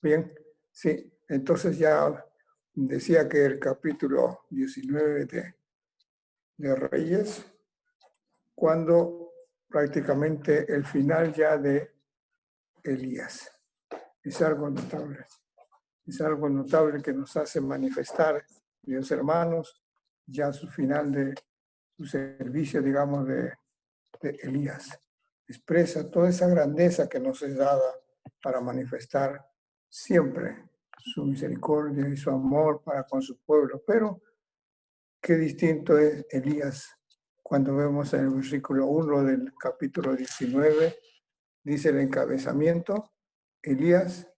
Bien, sí, entonces ya decía que el capítulo 19 de Reyes, cuando prácticamente el final ya de Elías. Es algo notable. Es algo notable que nos hace manifestar, Dios hermanos, ya su final de su servicio, digamos, de Elías. Expresa toda esa grandeza que nos es dada para manifestar siempre su misericordia y su amor para con su pueblo. Pero qué distinto es Elías cuando vemos en el versículo 1 del capítulo 19, dice el encabezamiento, Elías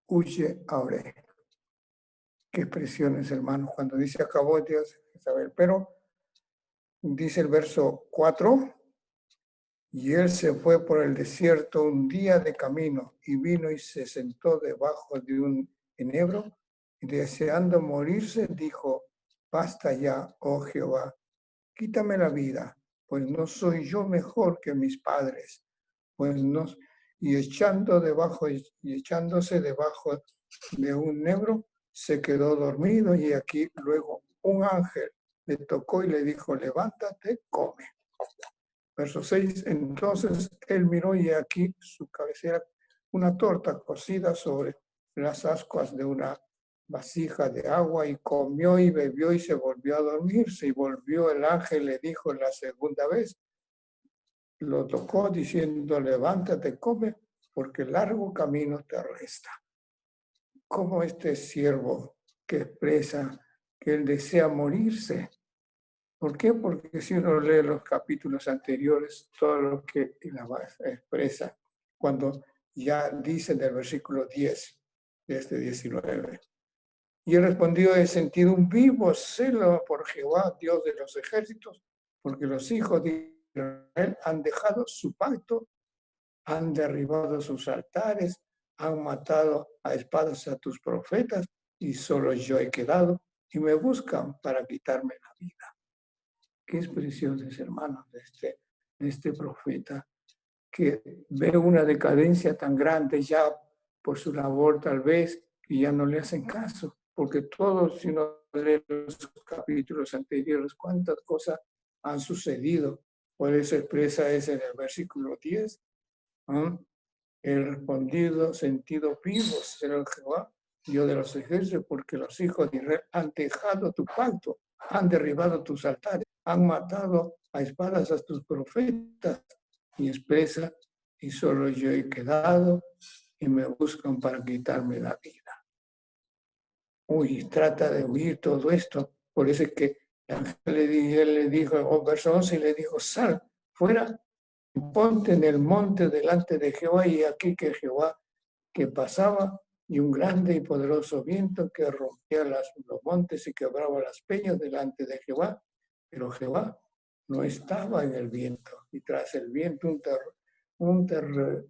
huye a Oreb. Qué expresiones, hermanos, cuando dice acabó Dios, Isabel. Pero dice el verso 4, y él se fue por el desierto un día de camino y vino y se sentó debajo de un enebro y deseando morirse dijo, basta ya, oh Jehová, quítame la vida, pues no soy yo mejor que mis padres, pues no, y echándose debajo de un enebro, se quedó dormido y aquí luego un ángel le tocó y le dijo, levántate, come. Verso 6, entonces él miró y aquí su cabecera una torta cocida sobre las ascuas de una vasija de agua y comió y bebió y se volvió a dormirse y volvió el ángel, le dijo la segunda vez, lo tocó diciendo, levántate, come, porque largo camino te resta. Como este siervo que expresa que él desea morirse. ¿Por qué? Porque si uno lee los capítulos anteriores, todo lo que la expresa, cuando ya dice del versículo 10 de este 19. Y él respondió, he sentido un vivo celo por Jehová, Dios de los ejércitos, porque los hijos de Israel han dejado su pacto, han derribado sus altares, han matado a espadas a tus profetas, y solo yo he quedado, y me buscan para quitarme la vida. Qué expresiones, hermanos, de este profeta, que ve una decadencia tan grande ya por su labor tal vez, y ya no le hacen caso, porque todos, si uno lee los capítulos anteriores, cuántas cosas han sucedido. Por eso expresa es en el versículo 10, ¿no? El respondido sentido vivo será el Jehová, Dios de los ejércitos, porque los hijos de Israel han dejado tu pacto, han derribado tus altares, han matado a espadas a tus profetas, y expresa, y solo yo he quedado, y me buscan para quitarme la vida. Uy, trata de huir todo esto, por eso es que él le dijo, verso 11, le dijo, sal fuera, ponte en el monte delante de Jehová, y aquí que Jehová que pasaba, y un grande y poderoso viento que rompía los montes y quebraba las peñas delante de Jehová, pero Jehová no estaba en el viento, y tras el viento un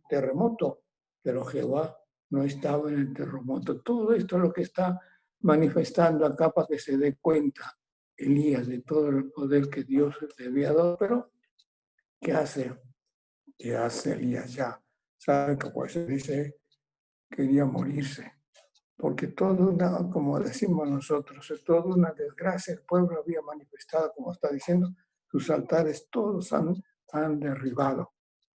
terremoto, pero Jehová no estaba en el terremoto. Todo esto es lo que está manifestando acá para que se dé cuenta Elías de todo el poder que Dios le había dado, pero ¿qué hace? ¿Qué hace Elías ya? ¿Saben que pues se dice? Quería morirse, porque todo una, como decimos nosotros, es toda una desgracia. El pueblo había manifestado, como está diciendo, sus altares todos han derribado.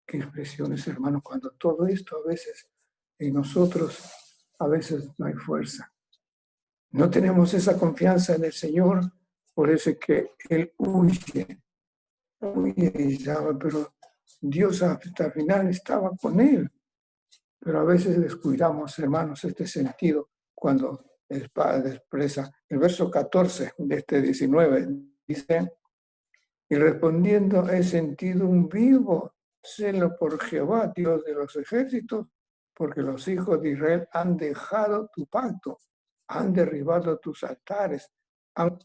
Qué expresiones, hermanos, cuando todo esto a veces en nosotros, a veces no hay fuerza. No tenemos esa confianza en el Señor, por eso es que Él huye y llama, pero Dios hasta el final estaba con Él. Pero a veces descuidamos, hermanos, este sentido cuando el Padre expresa. El verso 14 de este 19 dice, y respondiendo he sentido un vivo celo por Jehová, Dios de los ejércitos, porque los hijos de Israel han dejado tu pacto, han derribado tus altares, han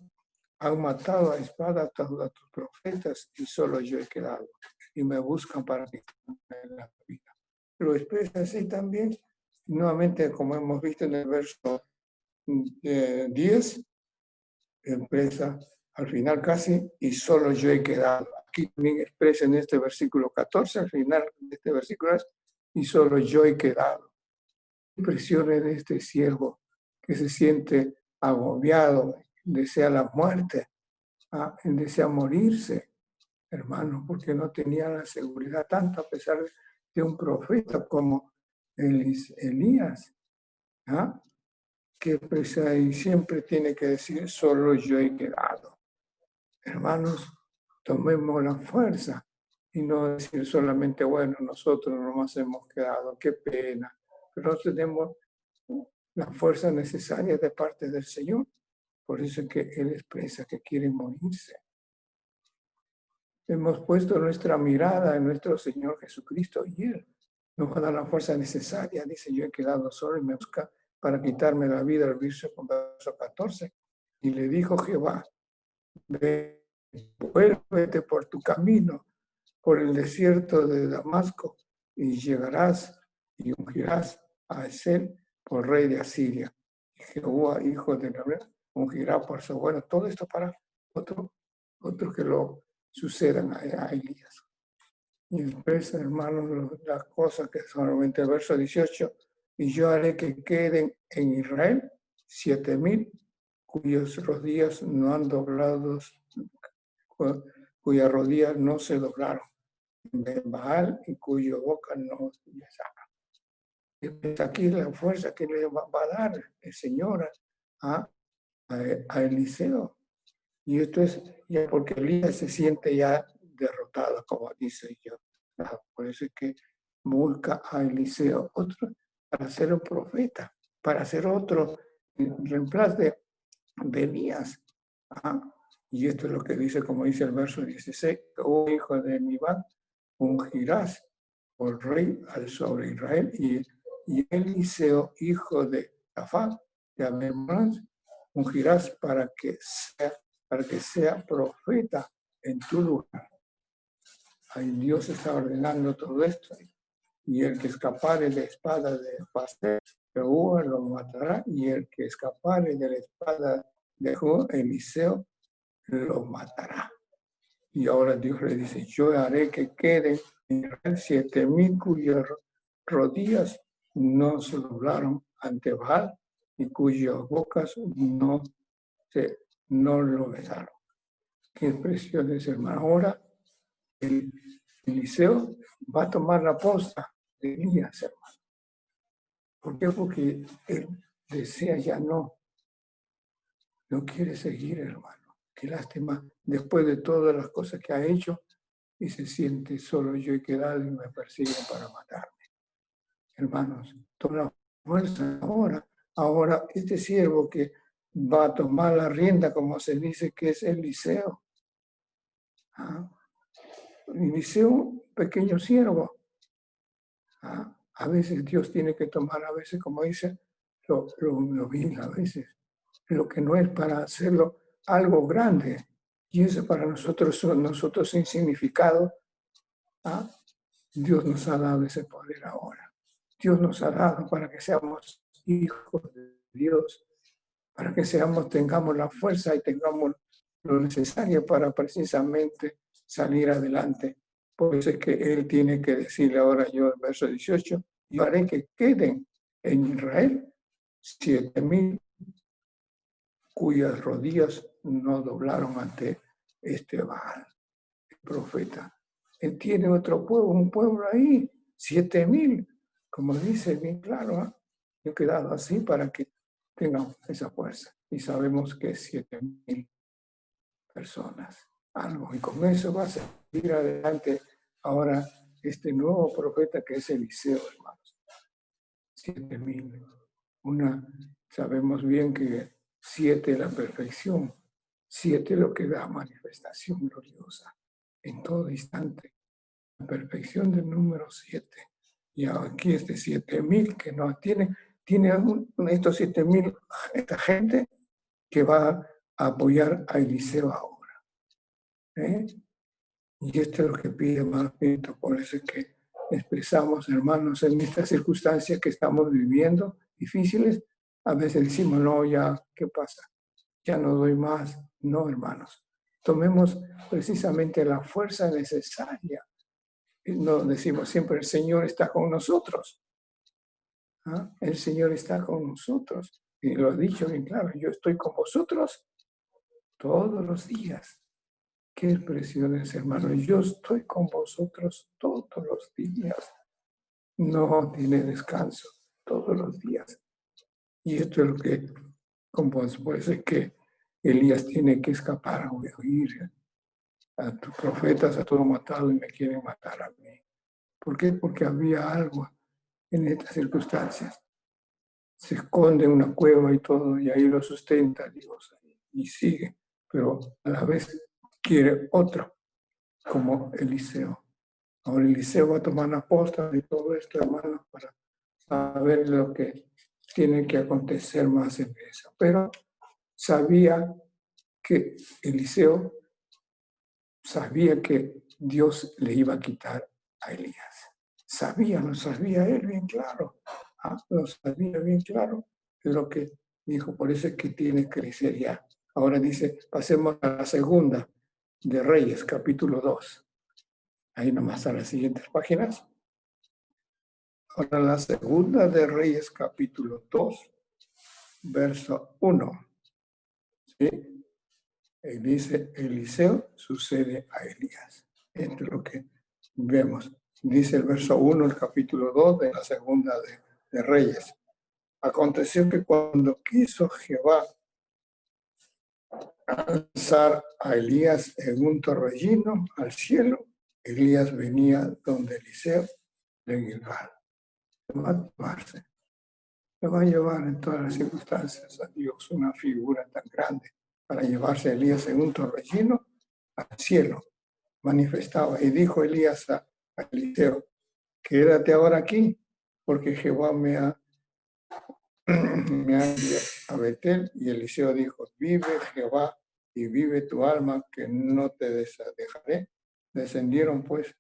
matado a espada a tus profetas, y solo yo he quedado, y me buscan para quitarme la vida. Lo expresa así también, nuevamente como hemos visto en el verso 10, expresa al final casi, y solo yo he quedado. Aquí también expresa en este versículo 14, al final de este versículo, y solo yo he quedado. impresiones de este siervo que se siente agobiado, desea la muerte, desea morirse, hermano, porque no tenía la seguridad tanto a pesar de un profeta como Elías, que pues ahí siempre tiene que decir, solo yo he quedado. Hermanos, tomemos la fuerza y no decir solamente, bueno, nosotros nomás hemos quedado, qué pena, pero no tenemos la fuerza necesaria de parte del Señor. Por eso es que Él expresa que quiere morirse. Hemos puesto nuestra mirada en nuestro Señor Jesucristo y Él nos va a dar la fuerza necesaria. Dice, yo he quedado solo y me busca para quitarme la vida, el verso 14. Y le dijo Jehová, vuélvete por tu camino, por el desierto de Damasco, y llegarás y ungirás a Ezel por rey de Asiria. Y Jehová, hijo de Nerea, ungirá por su bueno. Todo esto para otro que lo sucedan a Elías. Y después, hermanos, las cosas que solamente el verso 18, y yo haré que queden en Israel 7,000 cuyas rodillas no han doblado, cuyas rodillas no se doblaron, de Baal y cuya boca no les haga. Aquí la fuerza que le va a dar el Señor a Eliseo. Y esto es ya porque Elías se siente ya derrotado, como dice yo. Por eso es que busca a Eliseo, otro, para ser un profeta, para ser otro en reemplazo de Elías. Y esto es lo que dice, como dice el verso 16, oh hijo de Nibal, ungirás por rey sobre Israel, y Eliseo, hijo de Safat, de Abimelech, ungirás para que sea profeta en tu lugar. Ahí Dios está ordenando todo esto. Y el que escapare de espada de Pastel, Jehová lo matará, y el que escapare de la espada de Eliseo lo matará. Y ahora Dios le dice, yo haré que queden en Israel 7,000 cuyas rodillas no se doblaron ante Baal y cuyas bocas no lo besaron. Qué expresiones, hermano. Ahora Eliseo va a tomar la posta de Elías, hermano. ¿Por qué? Porque él desea ya no quiere seguir, hermano. Qué lástima, después de todas las cosas que ha hecho, y se siente solo, yo he quedado y me persiguen para matarme. Hermanos, toma la fuerza ahora este siervo que va a tomar la rienda, como se dice que es Eliseo. Eliseo, pequeño siervo. A veces Dios tiene que tomar, a veces, como dice, lo vil, a veces, lo que no es para hacerlo algo grande. Y eso para nosotros sin significado, Dios nos ha dado ese poder ahora. Dios nos ha dado para que seamos hijos de Dios, para que tengamos la fuerza y tengamos lo necesario para precisamente salir adelante. Por eso es que Él tiene que decirle ahora yo, en verso 18, yo haré que queden en Israel 7,000 cuyas rodillas no doblaron ante este Baal, el profeta. Él tiene otro pueblo, un pueblo ahí, 7,000, como dice bien claro. Yo he quedado así para que tengan esa fuerza. Y sabemos que es 7,000 personas, algo. Y con eso va a seguir adelante ahora este nuevo profeta que es Eliseo, hermanos. 7,000. Sabemos bien que 7 es la perfección, 7 es lo que da manifestación gloriosa en todo instante. La perfección del número 7. Y aquí 7,000 que no tiene estos 7,000, esta gente que va a apoyar a Eliseo ahora. Y esto es lo que pide, hermano Pinto. Por eso es que expresamos, hermanos, en estas circunstancias que estamos viviendo, difíciles, a veces decimos, no, ya, ¿qué pasa? Ya no doy más. No, hermanos. Tomemos precisamente la fuerza necesaria. No decimos siempre, el Señor está con nosotros. ¿Ah? El Señor está con nosotros. Y lo he dicho bien claro, yo estoy con vosotros todos los días. Qué expresiones, hermano. Yo estoy con vosotros todos los días. No tiene descanso todos los días. Y esto es lo que, como pues es que Elías tiene que escapar a huir. A tus profetas a todo matado y me quieren matar a mí. ¿Por qué? Porque había algo en estas circunstancias. Se esconde en una cueva y todo, y ahí lo sustenta Dios y sigue, pero a la vez quiere otro, como Eliseo. Ahora Eliseo va a tomar la posta de todo esto, hermano, para saber lo que tiene que acontecer más en eso. Pero sabía que Eliseo sabía que Dios le iba a quitar a Elías. Lo sabía él bien claro. Lo sabía bien claro lo que dijo. Por eso es que tiene que crecer ya. Ahora dice, pasemos a la segunda de Reyes, capítulo 2. Ahí nomás a las siguientes páginas. Ahora la segunda de Reyes, capítulo 2, verso 1. ¿Sí? Y dice, Eliseo sucede a Elías. Esto es lo que vemos. Dice el verso 1, el capítulo 2 de la segunda de Reyes. Aconteció que cuando quiso Jehová alzar a Elías en un torbellino al cielo, Elías venía donde Eliseo de Gilgal. Lo va a tomarse. Lo va a llevar en todas las circunstancias a Dios, una figura tan grande, para llevarse a Elías en un torbellino al cielo. Manifestaba y dijo Elías a Eliseo, quédate ahora aquí, porque Jehová me ha enviado a Betel. Y Eliseo dijo, vive Jehová y vive tu alma, que no te dejaré. Descendieron pues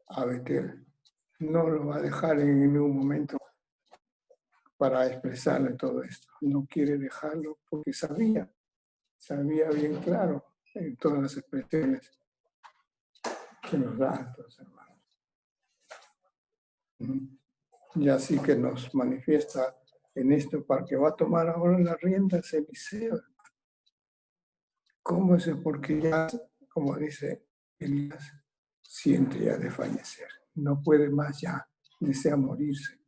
a Betel. No lo va a dejar en ningún momento para expresarle todo esto. No quiere dejarlo porque sabía bien claro en todas las expresiones que nos da estos hermanos. Y así que nos manifiesta en esto para que va a tomar ahora las riendas Eliseo. ¿Cómo es? Porque ya, como dice Elías, siente ya de fallecer. No puede más ya, desea morirse.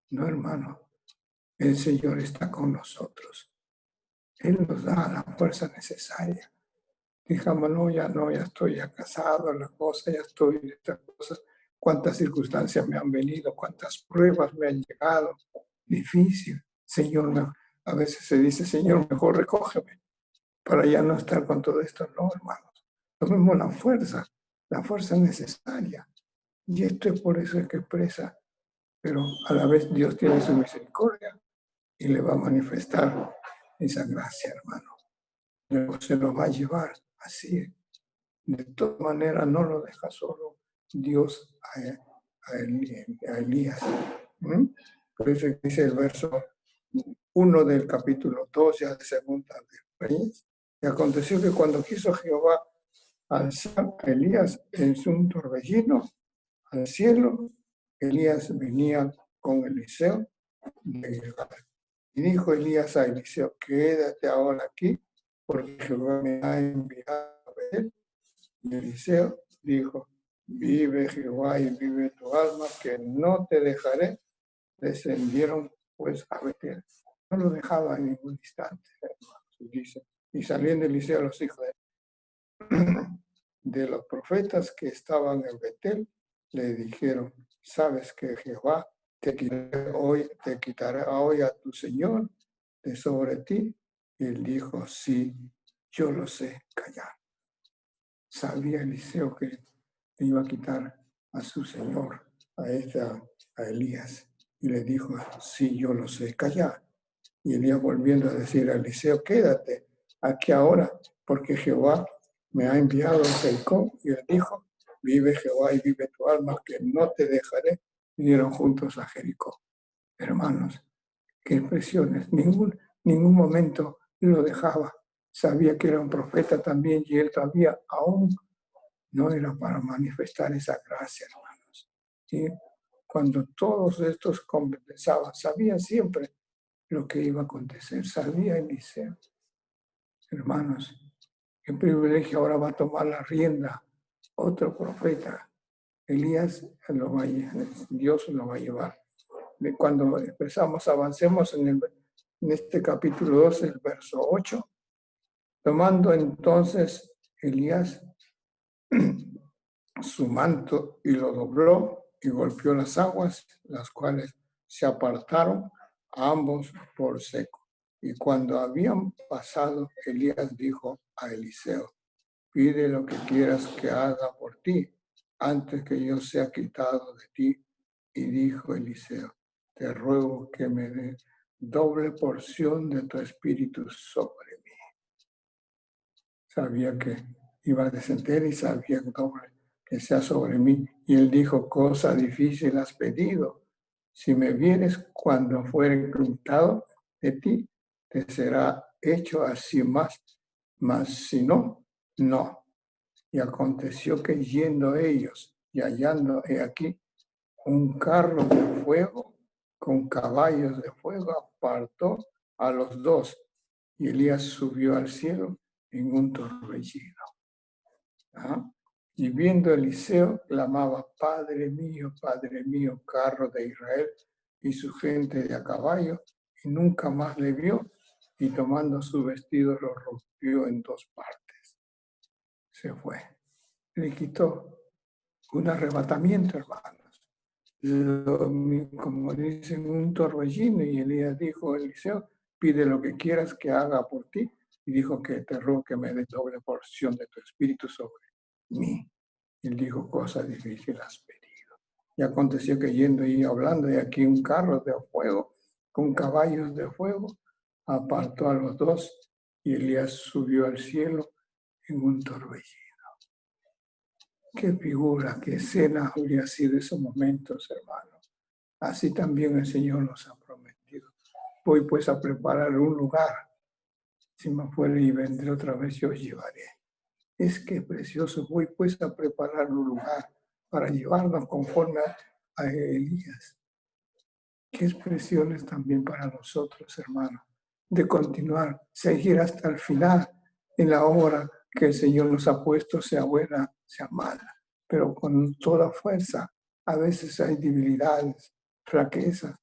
No, hermano, el Señor está con nosotros. Él nos da la fuerza necesaria. Dijamos, no, ya estoy ya casado, la cosa, ya estoy en estas cosas. Cuántas circunstancias me han venido, cuántas pruebas me han llegado. Difícil. Señor, a veces se dice, Señor, mejor recógeme para ya no estar con todo esto. No, hermanos. Tomemos la fuerza necesaria. Y esto es por eso que expresa. Pero a la vez Dios tiene su misericordia y le va a manifestar esa gracia, hermano. Luego se lo va a llevar así. De todas maneras, no lo deja solo Dios a Elías. Por eso dice el verso 1 del capítulo 2, ya de segunda de Reyes. Y aconteció que cuando quiso Jehová alzar a Elías en un torbellino al cielo, Elías venía con Eliseo de Gilgal. Y dijo Elías a Eliseo, quédate ahora aquí, porque Jehová me ha enviado a ver. Y Eliseo dijo, vive Jehová y vive tu alma, que no te dejaré. Descendieron pues a Betel. No lo dejaba en ningún instante, hermanos, dice. Y saliendo Eliseo a los hijos de los profetas que estaban en Betel, le dijeron, ¿sabes que Jehová te quitará hoy a tu Señor de sobre ti? Y él dijo, sí, yo lo sé, callar. Sabía Eliseo que le iba a quitar a su Señor, a Elías. Y le dijo, sí, yo lo sé, callar. Y Elías volviendo a decir a Eliseo, quédate aquí ahora, porque Jehová me ha enviado a Jericó. Y él dijo, vive Jehová y vive tu alma, que no te dejaré. Y dieron juntos a Jericó. Hermanos, qué expresiones. Ningún momento lo dejaba. Sabía que era un profeta también y él todavía aún no era para manifestar esa gracia, hermanos. ¿Sí? cuando todos estos conversaban, sabía siempre lo que iba a acontecer, sabía Eliseo. Hermanos, qué privilegio ahora va a tomar la rienda otro profeta. Elías Dios lo va a llevar. Cuando expresamos, avancemos en este capítulo 12, el verso 8. Tomando entonces Elías su manto y lo dobló y golpeó las aguas, las cuales se apartaron a ambos por seco. Y cuando habían pasado, Elías dijo a Eliseo: pide lo que quieras que haga por ti, antes que yo sea quitado de ti. Y dijo Eliseo: te ruego que me dé doble porción de tu espíritu sobre mí. Sabía que iba a descender y sabía que sea sobre mí. Y él dijo: cosa difícil has pedido. Si me vienes cuando fuere quitado de ti, te será hecho así más. Mas si no, no. Y aconteció que yendo ellos y hallando aquí un carro de fuego con caballos de fuego, apartó a los dos. Y Elías subió al cielo en un torbellino. ¿Ah? Y viendo Eliseo, clamaba: Padre mío, carro de Israel y su gente de a caballo. Y nunca más le vio, y tomando su vestido lo rompió en dos partes. Se fue. Le quitó un arrebatamiento, hermanos. Como dicen, un torbellino. Y Elías dijo a Eliseo: pide lo que quieras que haga por ti. Y dijo: que te ruego que me des doble porción de tu espíritu sobre mí. Y él dijo: cosa difícil has pedido. Y aconteció que yendo y hablando, y aquí un carro de fuego con caballos de fuego apartó a los dos, y Elías subió al cielo en un torbellino. Qué figura, qué escena habría sido esos momentos, hermanos. Así también el Señor nos ha prometido: voy pues a preparar un lugar. Si me fuere y vendré otra vez, yo os llevaré. Es que precioso. Voy pues a preparar un lugar para llevarnos conforme a Elías. Qué expresiones también para nosotros, hermanos, de continuar, seguir hasta el final en la obra que el Señor nos ha puesto, sea buena, sea mala, pero con toda fuerza. A veces hay debilidades, flaquezas,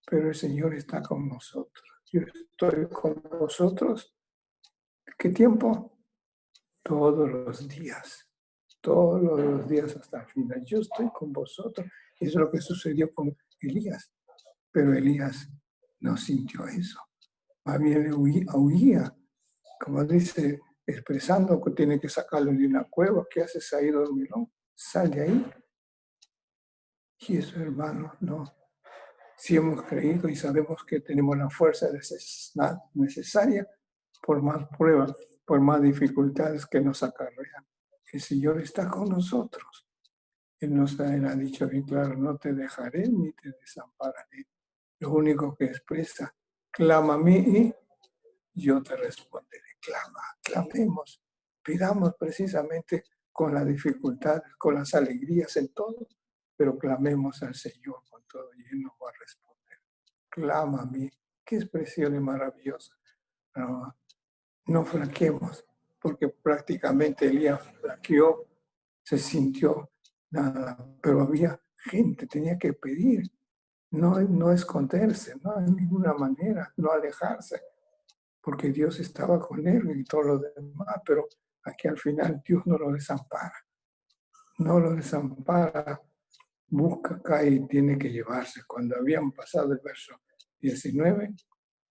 pero el Señor está con nosotros. Yo estoy con vosotros. ¿Qué tiempo? Todos los días hasta el final. Yo estoy con vosotros. Eso es lo que sucedió con Elías. Pero Elías no sintió eso. Más bien huía, como dice, expresando que tiene que sacarlo de una cueva. ¿Qué haces ahí, dormilón? Sal de ahí. Y eso, hermano, no. Si hemos creído y sabemos que tenemos la fuerza necesaria, por más pruebas, por más dificultades que nos acarrean, el Señor está con nosotros. Él nos ha dicho bien claro: no te dejaré ni te desampararé. Lo único que expresa: clama a mí y yo te responderé. Clamemos, pidamos precisamente con las dificultades, con las alegrías en todo, pero clamemos al Señor con todo y Él nos va a responder. Clama a mí. Qué expresión maravillosa. No flaqueemos, porque prácticamente Elías flaqueó, se sintió nada, pero había gente, tenía que pedir, no esconderse, no de ninguna manera, no alejarse, porque Dios estaba con él y todo lo demás, pero aquí al final Dios no lo desampara, busca, cae y tiene que llevarse. Cuando habían pasado el verso 19,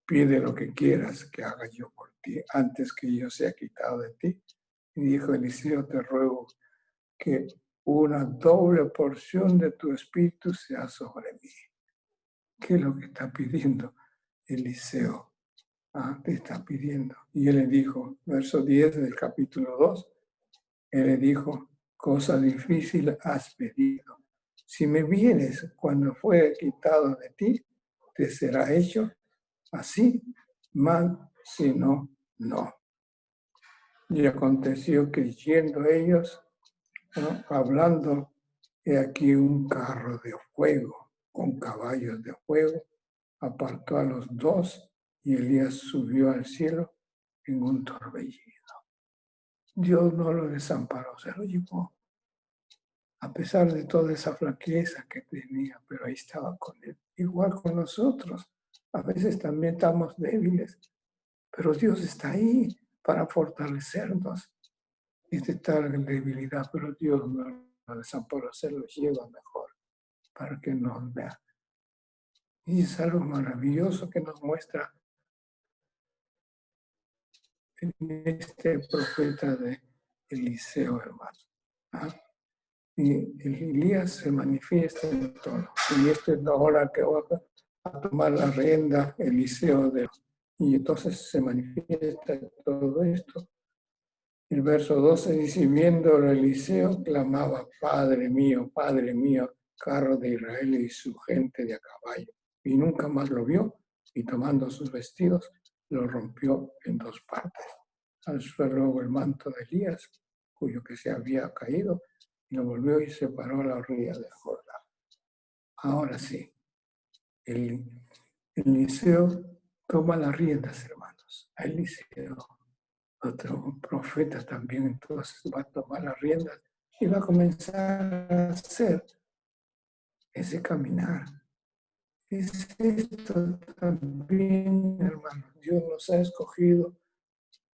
pide lo que quieras que haga yo por ti, antes que yo sea quitado de ti. Y dijo Eliseo: te ruego que una doble porción de tu espíritu sea sobre mí. ¿Qué es lo que está pidiendo Eliseo? Te está pidiendo. Y él le dijo, verso 10 del capítulo 2, él le dijo: cosa difícil has pedido. Si me vienes cuando fuere quitado de ti, te será hecho así, mal, si no, no. Y aconteció que yendo ellos, hablando, he aquí un carro de fuego con caballos de fuego, apartó a los dos y Elías subió al cielo en un torbellino. Dios no lo desamparó, se lo llevó. A pesar de toda esa flaqueza que tenía, pero ahí estaba con él. Igual con nosotros. A veces también estamos débiles, pero Dios está ahí para fortalecernos y de tal debilidad, pero Dios no lo desamparó, se lo lleva mejor para que nos vea. Y es algo maravilloso que nos muestra en este profeta de Eliseo, hermano. ¿Ah? Y Elías se manifiesta en todo. Y esta es la hora que va a tomar la rienda Eliseo y entonces se manifiesta todo esto. El verso 12 dice, viendo Eliseo, clamaba, Padre mío, carro de Israel y su gente de a caballo. Y nunca más lo vio, y tomando sus vestidos, lo rompió en dos partes. Alzó luego el manto de Elías, cuyo que se había caído, y lo volvió y separó a la orilla del Jordán. Ahora sí, Eliseo toma las riendas, hermanos. A Eliseo, otro profeta también, entonces va a tomar las riendas y va a comenzar a hacer ese caminar. Es esto también, hermanos. Dios nos ha escogido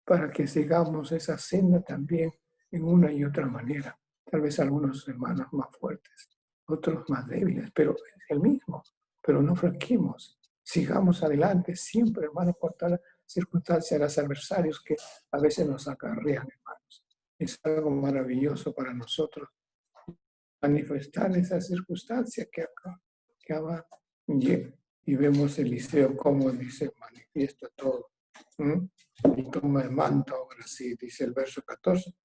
para que sigamos esa senda también en una y otra manera. Tal vez algunos hermanos más fuertes, otros más débiles, pero es el mismo. Pero no franquemos, sigamos adelante siempre, hermanos, por todas las circunstancias, los adversarios que a veces nos acarrean, hermanos. Es algo maravilloso para nosotros manifestar esa circunstancia que acaba y vemos Eliseo como dice, manifiesta todo. Y toma el manto, ahora sí, dice el verso 14,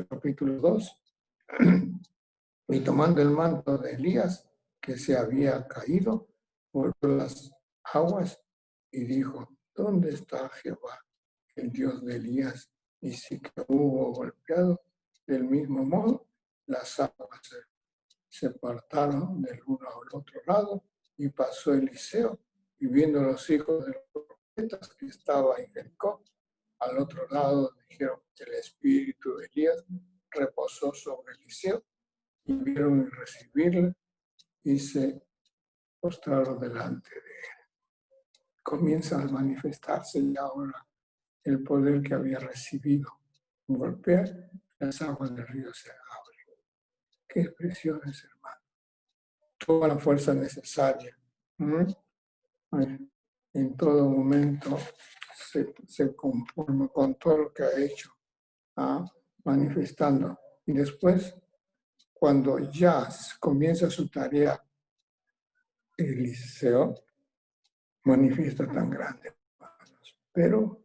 capítulo 2, y tomando el manto de Elías, que se había caído por las aguas, y dijo, ¿dónde está Jehová, el Dios de Elías? Y sí que hubo golpeado, del mismo modo, las aguas se apartaron del uno al otro lado, y pasó Eliseo, y viendo los hijos de los profetas que estaba en Jericó, al otro lado dijeron que el espíritu de Elías reposó sobre Eliseo, y vieron recibirle y se postraron delante de él. Comienza a manifestarse ya ahora el poder que había recibido. Golpear, las aguas del río se abren. Qué expresiones, hermano. Toda la fuerza necesaria. En todo momento se conforma con todo lo que ha hecho, manifestando. Y después, cuando ya comienza su tarea, Eliseo manifiesta tan grande, pero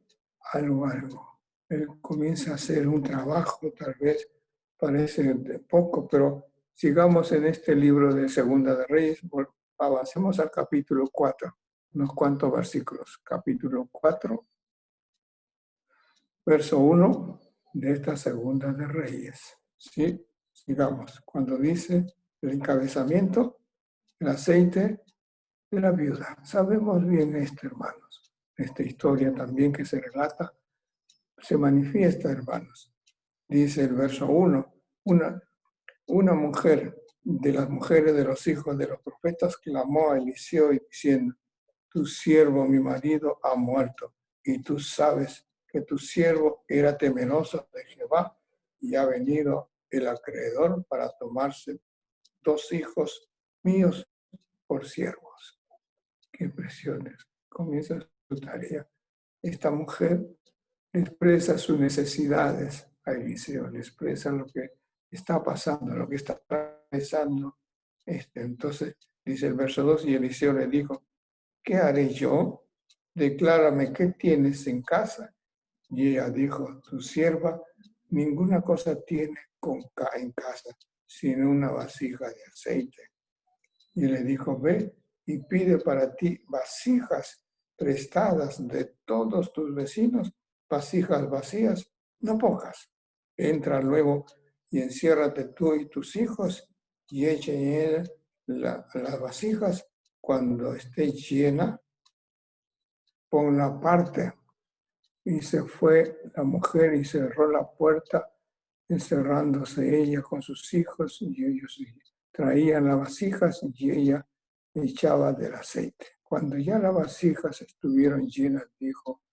algo. Él comienza a hacer un trabajo, tal vez parece de poco, pero sigamos en este libro de Segunda de Reyes, avancemos al capítulo 4, unos cuantos versículos. Capítulo 4, verso 1 de esta Segunda de Reyes. ¿Sí? Sigamos. Cuando dice el encabezamiento, el aceite de la viuda. Sabemos bien esto, hermanos. Esta historia también que se relata, se manifiesta, hermanos. Dice el verso 1, una mujer de las mujeres de los hijos de los profetas clamó a Eliseo diciendo, tu siervo, mi marido, ha muerto, y tú sabes que tu siervo era temeroso de Jehová, y ha venido el acreedor para tomarse 2 hijos míos por siervos. Qué impresiones. Comienza su tarea. Esta mujer le expresa sus necesidades a Eliseo, le expresa lo que está pasando, lo que está atravesando. Entonces, dice el verso 2, y Eliseo le dijo, ¿qué haré yo? Declárame qué tienes en casa. Y ella dijo, tu sierva ninguna cosa tiene en casa, sino una vasija de aceite. Y le dijo, ve y pide para ti vasijas prestadas de todos tus vecinos, vasijas vacías, no pocas. Entra luego y enciérrate tú y tus hijos y echa en él las vasijas, cuando esté llena, pon la parte. Y se fue la mujer y cerró la puerta, encerrándose ella con sus hijos, y ellos traían las vasijas y ella echaba del aceite. Cuando ya las vasijas estuvieron llenas, dijo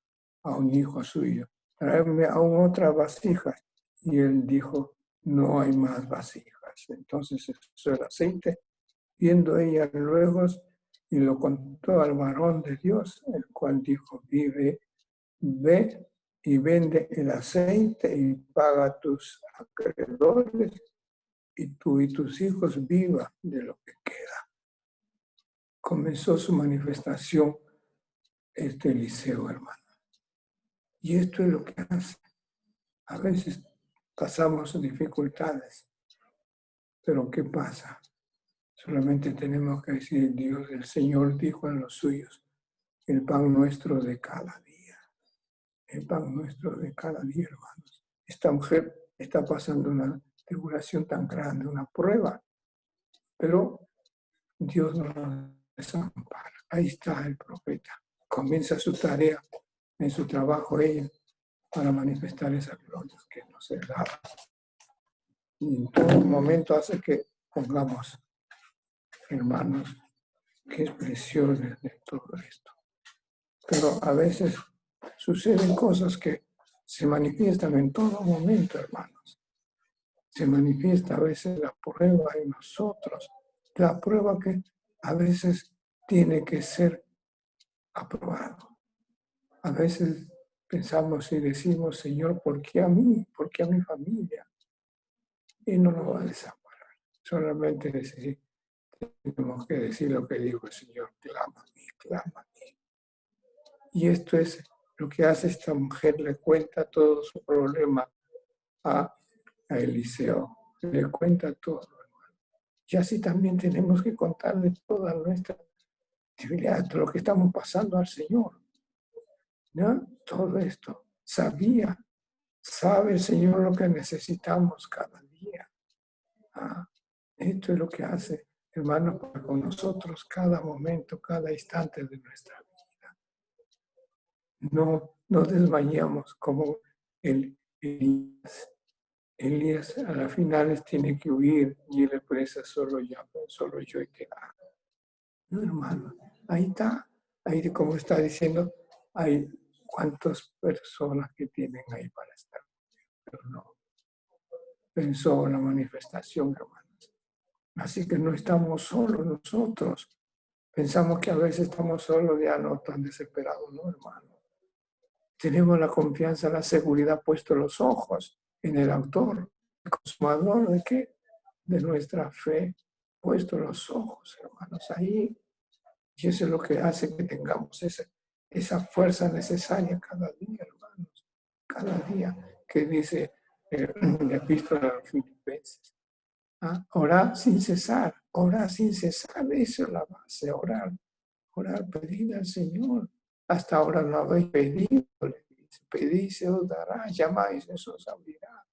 a un hijo suyo, tráeme aún otras vasijas. Y él dijo, no hay más vasijas. Entonces echó el aceite, viendo ella luego, y lo contó al varón de Dios, el cual dijo, ve y vende el aceite y paga a tus acreedores, y tú y tus hijos vivan de lo que queda. Comenzó su manifestación Eliseo, hermano. Y esto es lo que hace. A veces pasamos dificultades, pero ¿qué pasa? Solamente tenemos que decir, Dios, el Señor dijo a los suyos, el pan nuestro de cada día. El pan nuestro de cada día, hermanos. Esta mujer está pasando una tribulación tan grande, una prueba, pero Dios no nos desampara. Ahí está el profeta. Comienza su tarea, en su trabajo ella, para manifestar esa gloria que nos es dada. Y en todo momento hace que pongamos, hermanos, qué expresiones de todo esto. Pero a veces suceden cosas que se manifiestan en todo momento, hermanos. Se manifiesta a veces la prueba en nosotros, la prueba que a veces tiene que ser aprobado. A veces pensamos y decimos, Señor, ¿por qué a mí? ¿Por qué a mi familia? Y no nos va a desamparar. Solamente tenemos que decir lo que dijo el Señor, clama a mí, clama a mí. Y esto es lo que hace esta mujer, le cuenta todo su problema a Eliseo, le cuenta todo. Y así también tenemos que contarle toda nuestra debilidad, todo lo que estamos pasando al Señor. ¿No? Todo esto. Sabe el Señor lo que necesitamos cada día. Esto es lo que hace, hermanos, con nosotros cada momento, cada instante de nuestra vida. No desmayamos como Elías. Elías a las finales tiene que huir y él expresa solo yo y que hago. No, hermano, ahí está, ahí como está diciendo, hay cuántas personas que tienen ahí para estar, pero no. Pensó en la manifestación, hermanos. Así que no estamos solos nosotros. Pensamos que a veces estamos solos, ya no tan desesperados, no, hermano. Tenemos la confianza, la seguridad, puesto los ojos en el autor, el consumador de qué? De nuestra fe, puesto los ojos, hermanos, ahí. Y eso es lo que hace que tengamos esa fuerza necesaria cada día, hermanos. Cada día, que dice la epístola a los Filipenses. Orar sin cesar, eso es la base, orar, pedir al Señor. Hasta ahora no habéis pedido, le dice, pedís, se os dará, llamáis, eso os abrirá.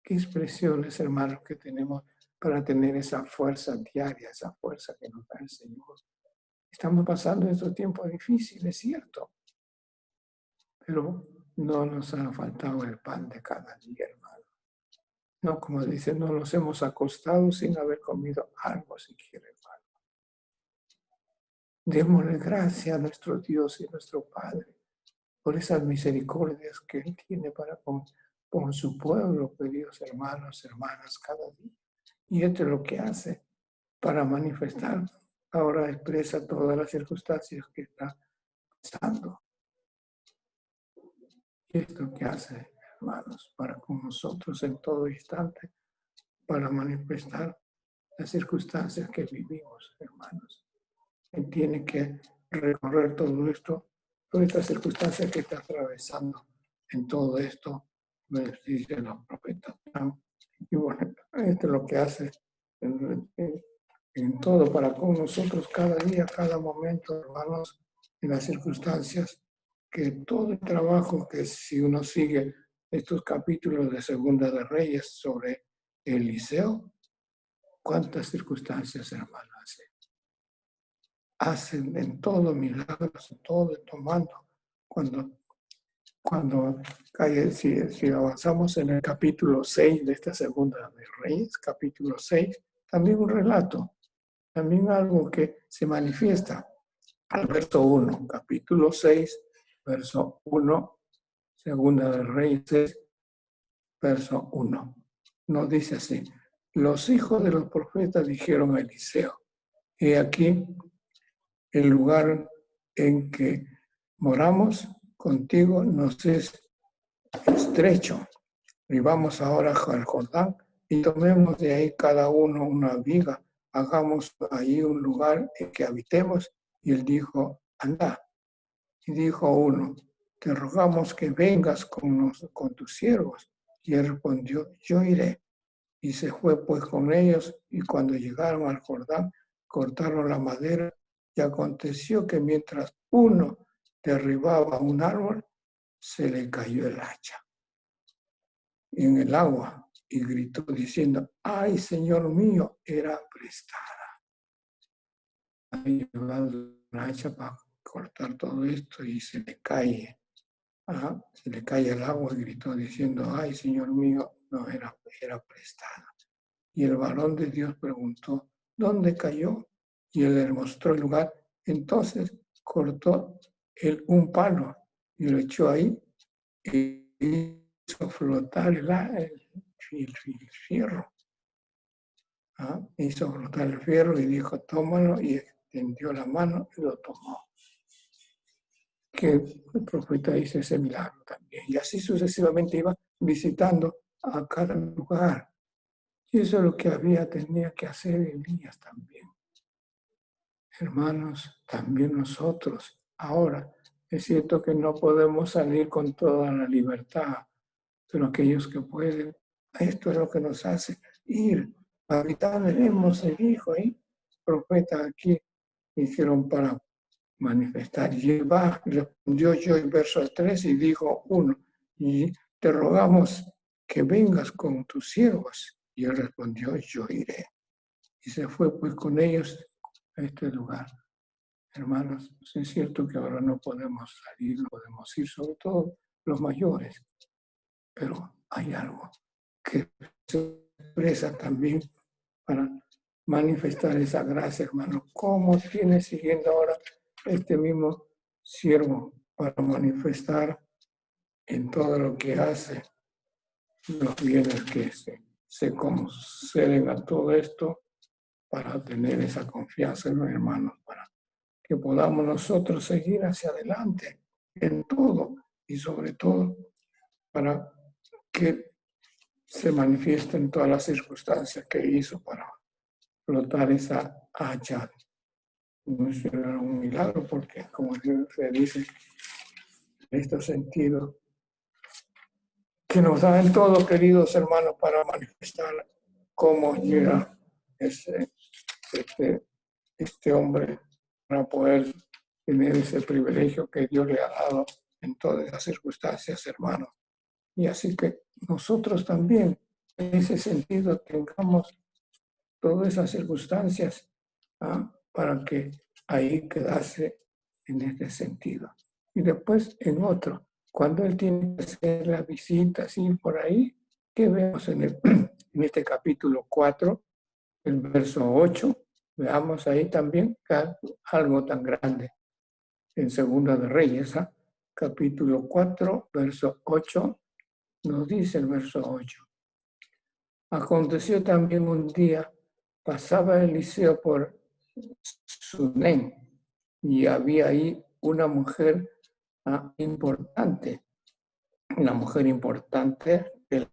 Qué expresiones, hermanos, que tenemos para tener esa fuerza diaria, esa fuerza que nos da el Señor. Estamos pasando estos tiempos difíciles, cierto, pero no nos ha faltado el pan de cada día, hermano. No, como dice, no nos hemos acostado sin haber comido algo siquiera, hermano. Démosle gracias a nuestro Dios y nuestro Padre por esas misericordias que Él tiene para con su pueblo, queridos hermanos, hermanas, cada día. Y esto es lo que hace para manifestar. Ahora expresa todas las circunstancias que está pasando. Y esto es lo que hace, hermanos, para con nosotros en todo instante, para manifestar las circunstancias que vivimos, hermanos. Él tiene que recorrer todo esto, todas estas circunstancias que está atravesando en todo esto, me dicen los profetas. Y bueno, esto es lo que hace en todo para con nosotros cada día, cada momento, hermanos, en las circunstancias, que todo el trabajo que si uno sigue estos capítulos de Segunda de Reyes sobre Eliseo, ¿Cuántas circunstancias, hermano, hacen en todo milagros, en todo tomando? Cuando cae, si avanzamos en el capítulo 6 de esta segunda de Reyes, capítulo 6, también un relato, también algo que se manifiesta al verso 1, capítulo 6, verso 1, segunda de Reyes, verso 1. Nos dice así: los hijos de los profetas dijeron a Eliseo: he aquí el lugar en que moramos contigo nos es estrecho, y vamos ahora al Jordán y tomemos de ahí cada uno una viga, hagamos ahí un lugar en que habitemos. Y él dijo: anda. Y dijo uno: te rogamos que vengas con tus siervos. Y él respondió: yo iré. Y se fue pues con ellos, y cuando llegaron al Jordán, cortaron la madera, y aconteció que mientras uno derribaba un árbol, se le cayó el hacha en el agua, y gritó diciendo: ay, Señor mío, era prestada. Había llevado una hacha para cortar todo esto y se le cae. Se le cae el agua, y gritó diciendo: ay, Señor mío, no era prestada. Y el varón de Dios preguntó: ¿dónde cayó? Y él le mostró el lugar. Entonces cortó él un palo y lo echó ahí, y hizo flotar el fierro. Hizo flotar el fierro y dijo: tómalo, y extendió la mano y lo tomó. Que el profeta hizo ese milagro también. Y así sucesivamente iba visitando a cada lugar. Y eso es lo que tenía que hacer Elías también. Hermanos, también nosotros. Ahora, es cierto que no podemos salir con toda la libertad, pero aquellos que pueden, esto es lo que nos hace ir. Habitar veremos, se dijo ahí, profeta aquí, hicieron para manifestar. Y él va, respondió yo en verso 3 y dijo uno: y te rogamos que vengas con tus siervos. Y él respondió: yo iré. Y se fue pues con ellos a este lugar. Hermanos, es cierto que ahora no podemos salir, no podemos ir, sobre todo los mayores, pero hay algo que se expresa también para manifestar esa gracia, hermano. ¿Cómo tiene siguiendo ahora este mismo siervo para manifestar en todo lo que hace los bienes que se conceden a todo esto, para tener esa confianza en los hermanos, para que podamos nosotros seguir hacia adelante en todo, y sobre todo para que se manifieste en todas las circunstancias que hizo para flotar esa hacha. No era un milagro, porque como se dice en este sentido, que nos da en todo, queridos hermanos, para manifestar cómo llega este hombre para poder tener ese privilegio que Dios le ha dado en todas las circunstancias, hermanos. Y así que nosotros también, en ese sentido, tengamos todas esas circunstancias para que ahí quedase en este sentido. Y después en otro, cuando él tiene que hacer las visitas y por ahí, que vemos en este capítulo 4, el verso 8, veamos ahí también algo tan grande. En Segunda de Reyes, capítulo 4, verso 8, nos dice el verso 8. Aconteció también un día, pasaba Eliseo por Sunem, y había ahí una mujer importante, que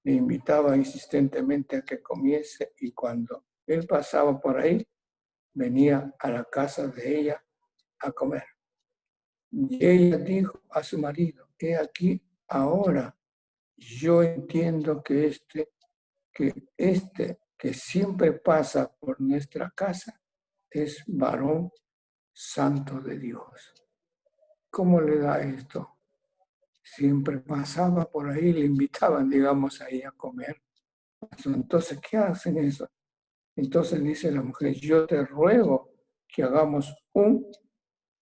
le invitaba insistentemente a que comiese, y cuando él pasaba por ahí, venía a la casa de ella a comer. Y ella dijo a su marido: he aquí, ahora yo entiendo que que siempre pasa por nuestra casa es varón santo de Dios. ¿Cómo le da esto? Siempre pasaba por ahí, le invitaban, digamos, ahí a comer. Entonces, ¿qué hacen eso? Entonces dice la mujer, yo te ruego que hagamos un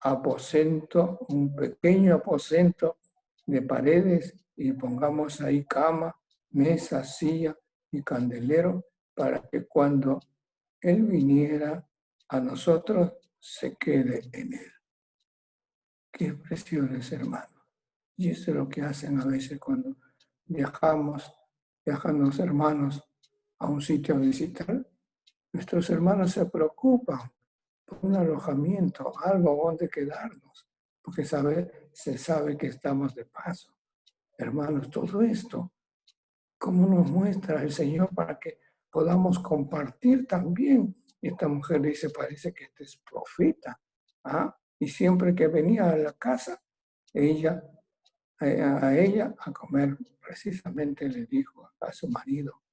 aposento, un pequeño aposento de paredes y pongamos ahí cama, mesa, silla y candelero para que cuando Él viniera a nosotros se quede en Él. Qué expresiones, hermano. Y eso es lo que hacen a veces cuando viajan los hermanos a un sitio a visitar. Nuestros hermanos se preocupan por un alojamiento, algo donde quedarnos, porque se sabe que estamos de paso. Hermanos, todo esto, ¿cómo nos muestra el Señor para que podamos compartir también? Y esta mujer dice, parece que este es profeta. ¿Ah? Y siempre que venía a la casa, ella, a ella a comer, precisamente le dijo a su marido,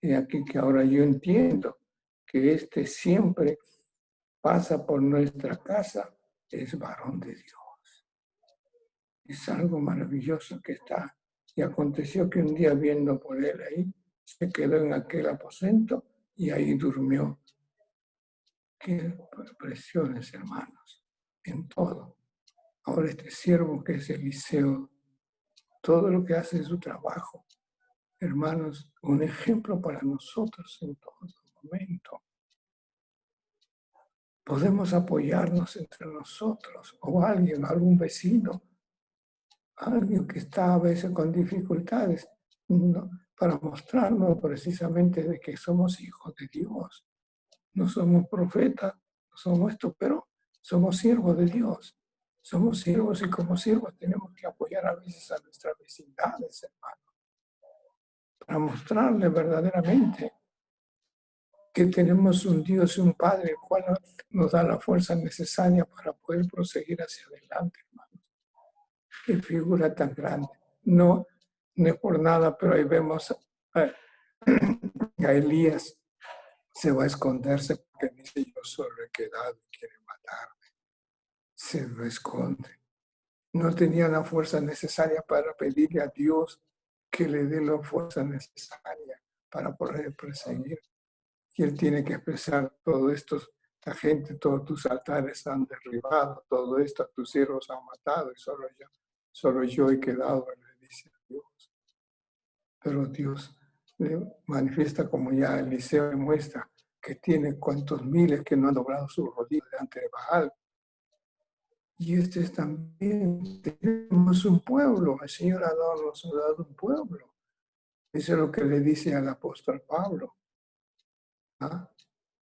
y aquí que ahora yo entiendo que este siempre pasa por nuestra casa, es varón de Dios. Es algo maravilloso que está. Y aconteció que un día viendo por él ahí, se quedó en aquel aposento y ahí durmió. Qué presiones, hermanos, en todo. Ahora este siervo que es Eliseo, todo lo que hace es su trabajo. Hermanos, un ejemplo para nosotros en todo momento. Podemos apoyarnos entre nosotros o alguien, algún vecino, alguien que está a veces con dificultades, ¿no? Para mostrarnos precisamente de que somos hijos de Dios. No somos profetas, no somos esto, pero somos siervos de Dios. Somos siervos y como siervos tenemos que apoyar a veces a nuestras vecindades, hermano, para mostrarle verdaderamente que tenemos un Dios y un Padre, el cual nos da la fuerza necesaria para poder proseguir hacia adelante, hermanos. Qué figura tan grande. No, no es por nada, pero ahí vemos a Elías, se va a esconderse porque dice, yo solo he quedado y quiere matarme. Se lo esconde. No tenía la fuerza necesaria para pedirle a Dios que le dé la fuerza necesaria para poder perseguir. Y él tiene que expresar todo esto, esta gente, todos tus altares han derribado, todo esto tus siervos han matado y solo yo he quedado, le dice a Dios. Pero Dios le manifiesta, como ya Eliseo demuestra, que tiene cuantos miles que no han doblado su rodilla delante de Baal. Y este es también, tenemos un pueblo, el Señor nos ha dado un pueblo. Eso es lo que le dice al apóstol Pablo. ¿Ah?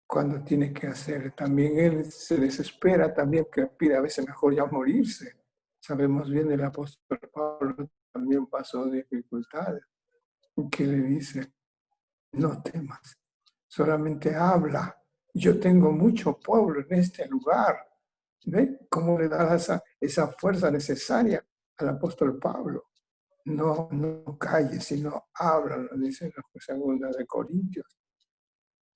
Cuando tiene que hacer, también él se desespera, también que pide a veces mejor ya morirse. Sabemos bien el apóstol Pablo también pasó dificultades. Que le dice, no temas, solamente habla. Yo tengo mucho pueblo en este lugar. ¿Ve cómo le da esa fuerza necesaria al apóstol Pablo? No calles, sino habla, lo dice la segunda de Corintios.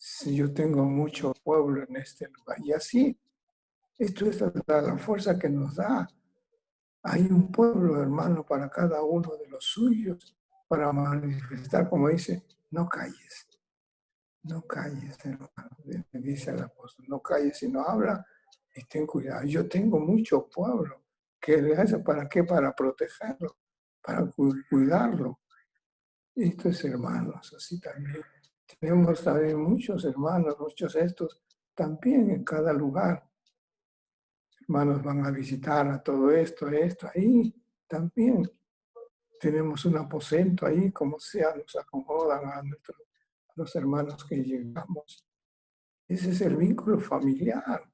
Si yo tengo mucho pueblo en este lugar. Y así, esto es la fuerza que nos da. Hay un pueblo, hermano, para cada uno de los suyos, para manifestar, como dice, no calles. No calles, hermano, dice el apóstol, no calles, sino habla y ten cuidado. Yo tengo mucho pueblo. ¿Qué le hace? ¿Para qué? Para protegerlo, para cuidarlo. Esto es hermanos, así también. Tenemos también muchos hermanos, muchos estos, también en cada lugar. Hermanos van a visitar a todo esto, ahí también. Tenemos un aposento ahí, como sea, nos acomodan a los hermanos que llegamos. Ese es el vínculo familiar.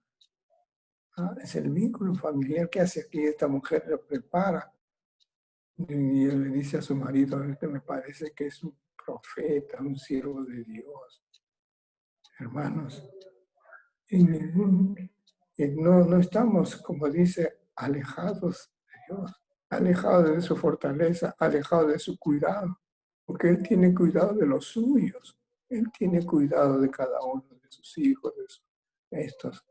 Es el vínculo familiar que hace aquí esta mujer, lo prepara. Y él le dice a su marido, que me parece que es un profeta, un siervo de Dios. Hermanos, no estamos, como dice, alejados de Dios, alejados de su fortaleza, alejados de su cuidado, porque Él tiene cuidado de los suyos. Él tiene cuidado de cada uno de sus hijos, de estos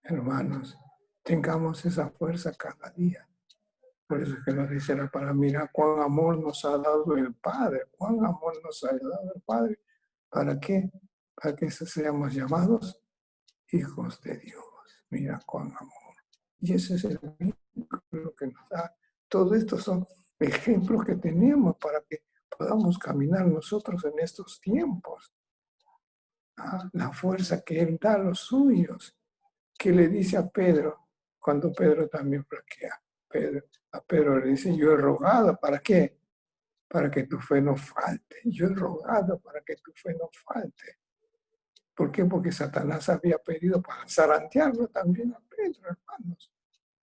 hermanos. Tengamos esa fuerza cada día. Por eso es que nos dice la palabra, mira cuán amor nos ha dado el Padre, cuán amor nos ha dado el Padre. ¿Para qué? para que seamos llamados hijos de Dios. Mira cuán amor. Y ese es el vínculo que nos da. Todo esto son ejemplos que tenemos para que podamos caminar nosotros en estos tiempos. La fuerza que Él da a los suyos, que le dice a Pedro, cuando Pedro también flaquea. A Pedro le dice, yo he rogado, ¿para qué? Para que tu fe no falte. Yo he rogado para que tu fe no falte. ¿Por qué? Porque Satanás había pedido para zarandearlo también a Pedro, hermanos.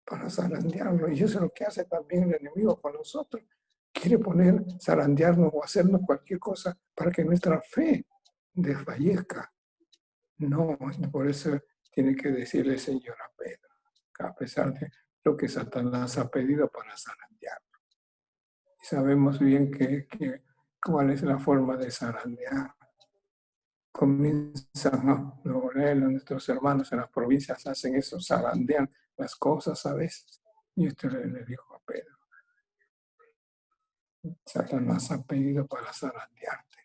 Para zarandearlo. Y eso es lo que hace también el enemigo con nosotros. Quiere poner, zarandearnos o hacernos cualquier cosa para que nuestra fe desfallezca. No, por eso tiene que decirle el Señor a Pedro, que a pesar de lo que Satanás ha pedido para zarandearlo. Y sabemos bien cuál es la forma de zarandear. Comienzan, ¿no? Nuestros hermanos en las provincias hacen eso, zarandean las cosas a veces. Y usted le dijo a Pedro, Satanás ha pedido para zarandearte.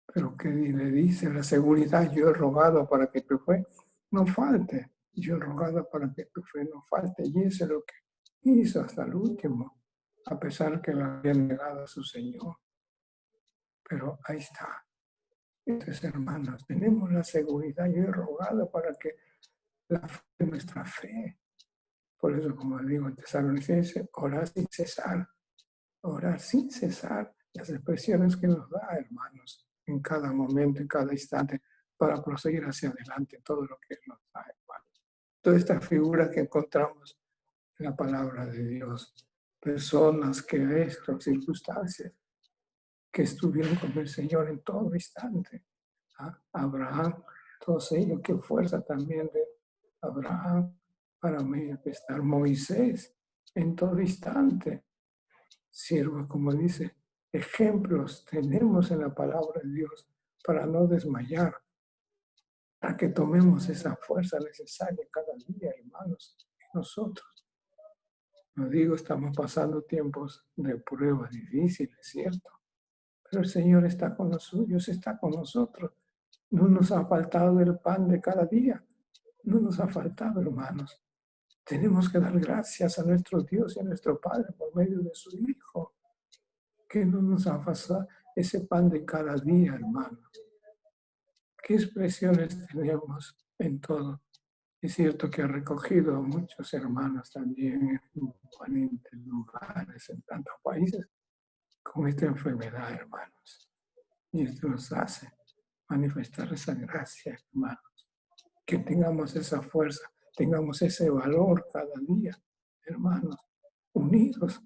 Pero que le dice la seguridad, yo he rogado para que tu fe no falte. Yo he rogado para que tu fe no falte. Y eso es lo que hizo hasta el último, a pesar que lo había negado a su Señor. Pero ahí está. Entonces, hermanos, tenemos la seguridad. Yo he rogado para que la fe, nuestra fe. Por eso, como digo en Tesalonicenses, orar sin cesar. Orar sin cesar. Las expresiones que nos da, hermanos, en cada momento, en cada instante, para proseguir hacia adelante todo lo que nos da, hermanos. Toda esta figura que encontramos en la palabra de Dios. Personas que esto, circunstancias, que estuvieron con el Señor en todo instante. Abraham, todos ellos, qué fuerza también de Abraham para manifestar. Moisés, en todo instante. Siervo, como dice, ejemplos tenemos en la palabra de Dios para no desmayar, para que tomemos esa fuerza necesaria cada día, hermanos, nosotros. No digo, estamos pasando tiempos de pruebas difíciles, ¿cierto? Pero el Señor está con los suyos, está con nosotros. No nos ha faltado el pan de cada día. No nos ha faltado, hermanos. Tenemos que dar gracias a nuestro Dios y a nuestro Padre por medio de su Hijo, que no nos ha pasado ese pan de cada día, hermanos. ¿Qué expresiones tenemos en todo? Es cierto que ha recogido a muchos hermanos también en diferentes lugares, en tantos países, con esta enfermedad, hermanos. Y esto nos hace manifestar esa gracia, hermanos. Que tengamos esa fuerza, tengamos ese valor cada día, hermanos, unidos.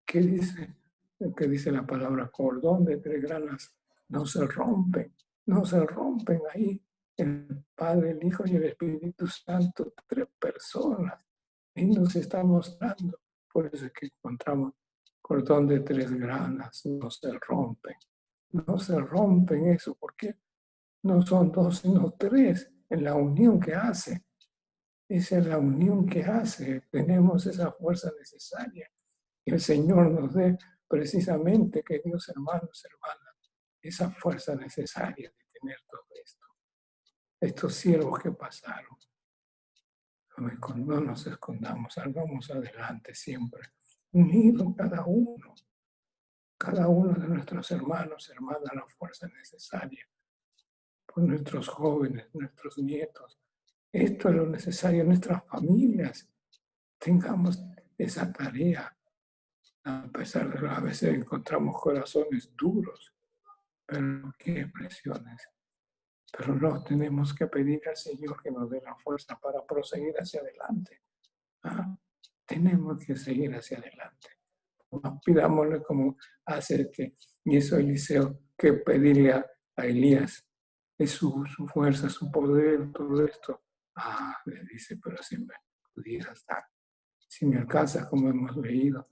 ¿Qué dice la palabra? Cordón de 3 granas no se rompen, no se rompen ahí. El Padre, el Hijo y el Espíritu Santo, 3 personas. Y nos está mostrando. Por eso es que encontramos cordón de 3 granas, no se rompen. No se rompen eso, porque no son 2, sino 3 en la unión que hace. Esa es la unión que hace. Tenemos esa fuerza necesaria. Que el Señor nos dé precisamente, queridos hermanos, hermanas, esa fuerza necesaria de tener todo esto. Estos siervos que pasaron. No nos escondamos, salgamos adelante siempre, unidos cada uno de nuestros hermanos, hermanas, la fuerza necesaria, por nuestros jóvenes, nuestros nietos. Esto es lo necesario, nuestras familias, tengamos esa tarea, a pesar de que a veces encontramos corazones duros, pero qué expresiones. Pero no tenemos que pedir al Señor que nos dé la fuerza para proseguir hacia adelante. Tenemos que seguir hacia adelante. No pidámosle como hace que hizo Eliseo, que pedirle a Elías de su fuerza, su poder, todo esto. Le dice, pero si me pudieras dar, si me alcanzas como hemos leído,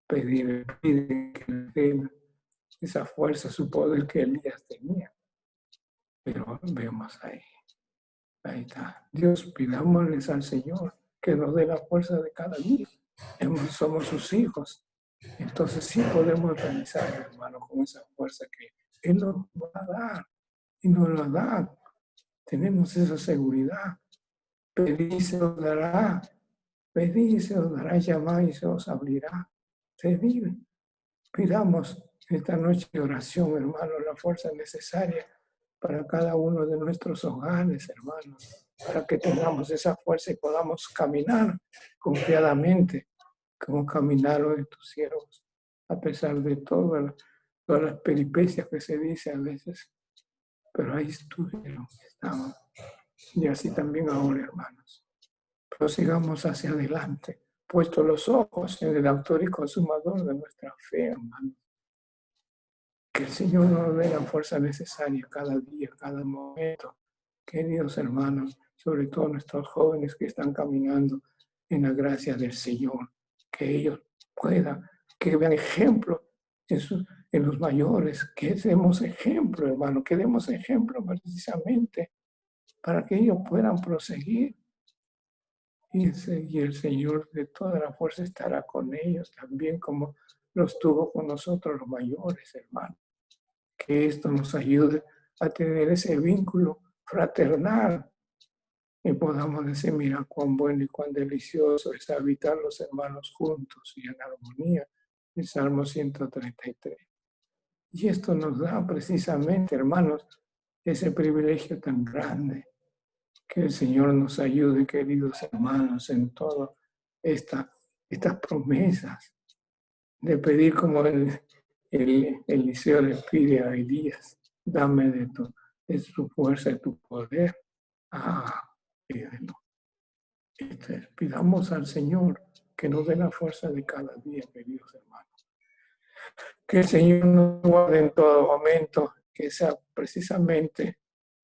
pide que le den esa fuerza, su poder que Elías tenía. Pero vemos ahí está. Dios, pidámosles al Señor que nos dé la fuerza de cada día. Somos sus hijos. Entonces sí podemos realizar, hermano, con esa fuerza que Él nos va a dar. Y nos la da Tenemos esa seguridad. Pedid y se os dará. Pedid y se os dará. Llamad y se os abrirá. Pedid. Pidamos esta noche de oración, hermanos, la fuerza necesaria para cada uno de nuestros hogares, hermanos, para que tengamos esa fuerza y podamos caminar confiadamente, como caminaron estos siervos, a pesar de todas las peripecias que se dice a veces. Pero ahí estuvieron, estaban. Y así también ahora, hermanos. Prosigamos hacia adelante, puestos los ojos en el autor y consumador de nuestra fe, hermanos. Que el Señor nos dé la fuerza necesaria cada día, cada momento. Queridos hermanos, sobre todo nuestros jóvenes que están caminando en la gracia del Señor, que ellos puedan, que vean ejemplo en los mayores, que demos ejemplo, hermano, que demos ejemplo precisamente para que ellos puedan proseguir. Y el Señor de toda la fuerza estará con ellos también como lo estuvo con nosotros los mayores, hermanos. Que esto nos ayude a tener ese vínculo fraternal y podamos decir, mira cuán bueno y cuán delicioso es habitar los hermanos juntos y en armonía. El Salmo 133. Y esto nos da precisamente, hermanos, ese privilegio tan grande. Que el Señor nos ayude, queridos hermanos, en todas estas promesas de pedir como Eliseo le pide a Elías, dame de tu fuerza y tu poder. Pídelo. Pidamos al Señor que nos dé la fuerza de cada día, queridos hermanos. Que el Señor nos guarde en todo momento, que sea precisamente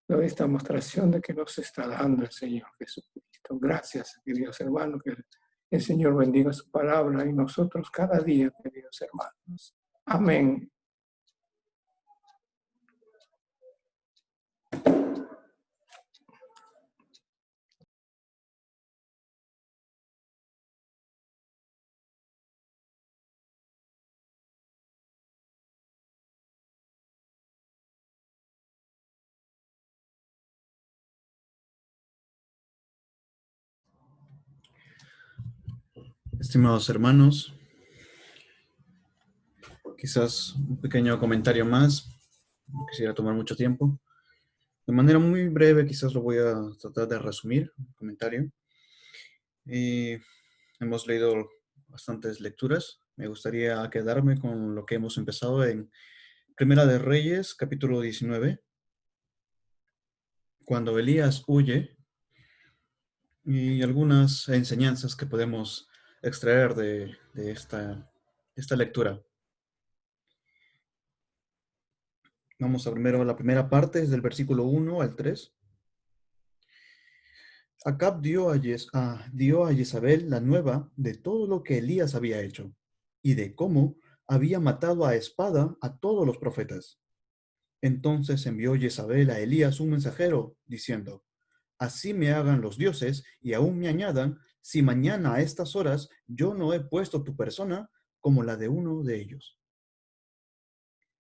esta mostración de que nos está dando el Señor Jesucristo. Gracias, queridos hermanos, que el Señor bendiga su palabra y nosotros cada día, queridos hermanos. Amén. Estimados hermanos, quizás un pequeño comentario más, no quisiera tomar mucho tiempo. De manera muy breve, quizás lo voy a tratar de resumir, el comentario. Hemos leído bastantes lecturas. Me gustaría quedarme con lo que hemos empezado en Primera de Reyes, capítulo 19, cuando Elías huye, y algunas enseñanzas que podemos extraer de esta lectura. Vamos a primero a la primera parte, es del versículo 1 al 3. Acab dio a Jezabel la nueva de todo lo que Elías había hecho y de cómo había matado a espada a todos los profetas. Entonces envió Jezabel a Elías un mensajero diciendo: así me hagan los dioses y aún me añadan, si mañana a estas horas yo no he puesto tu persona como la de uno de ellos.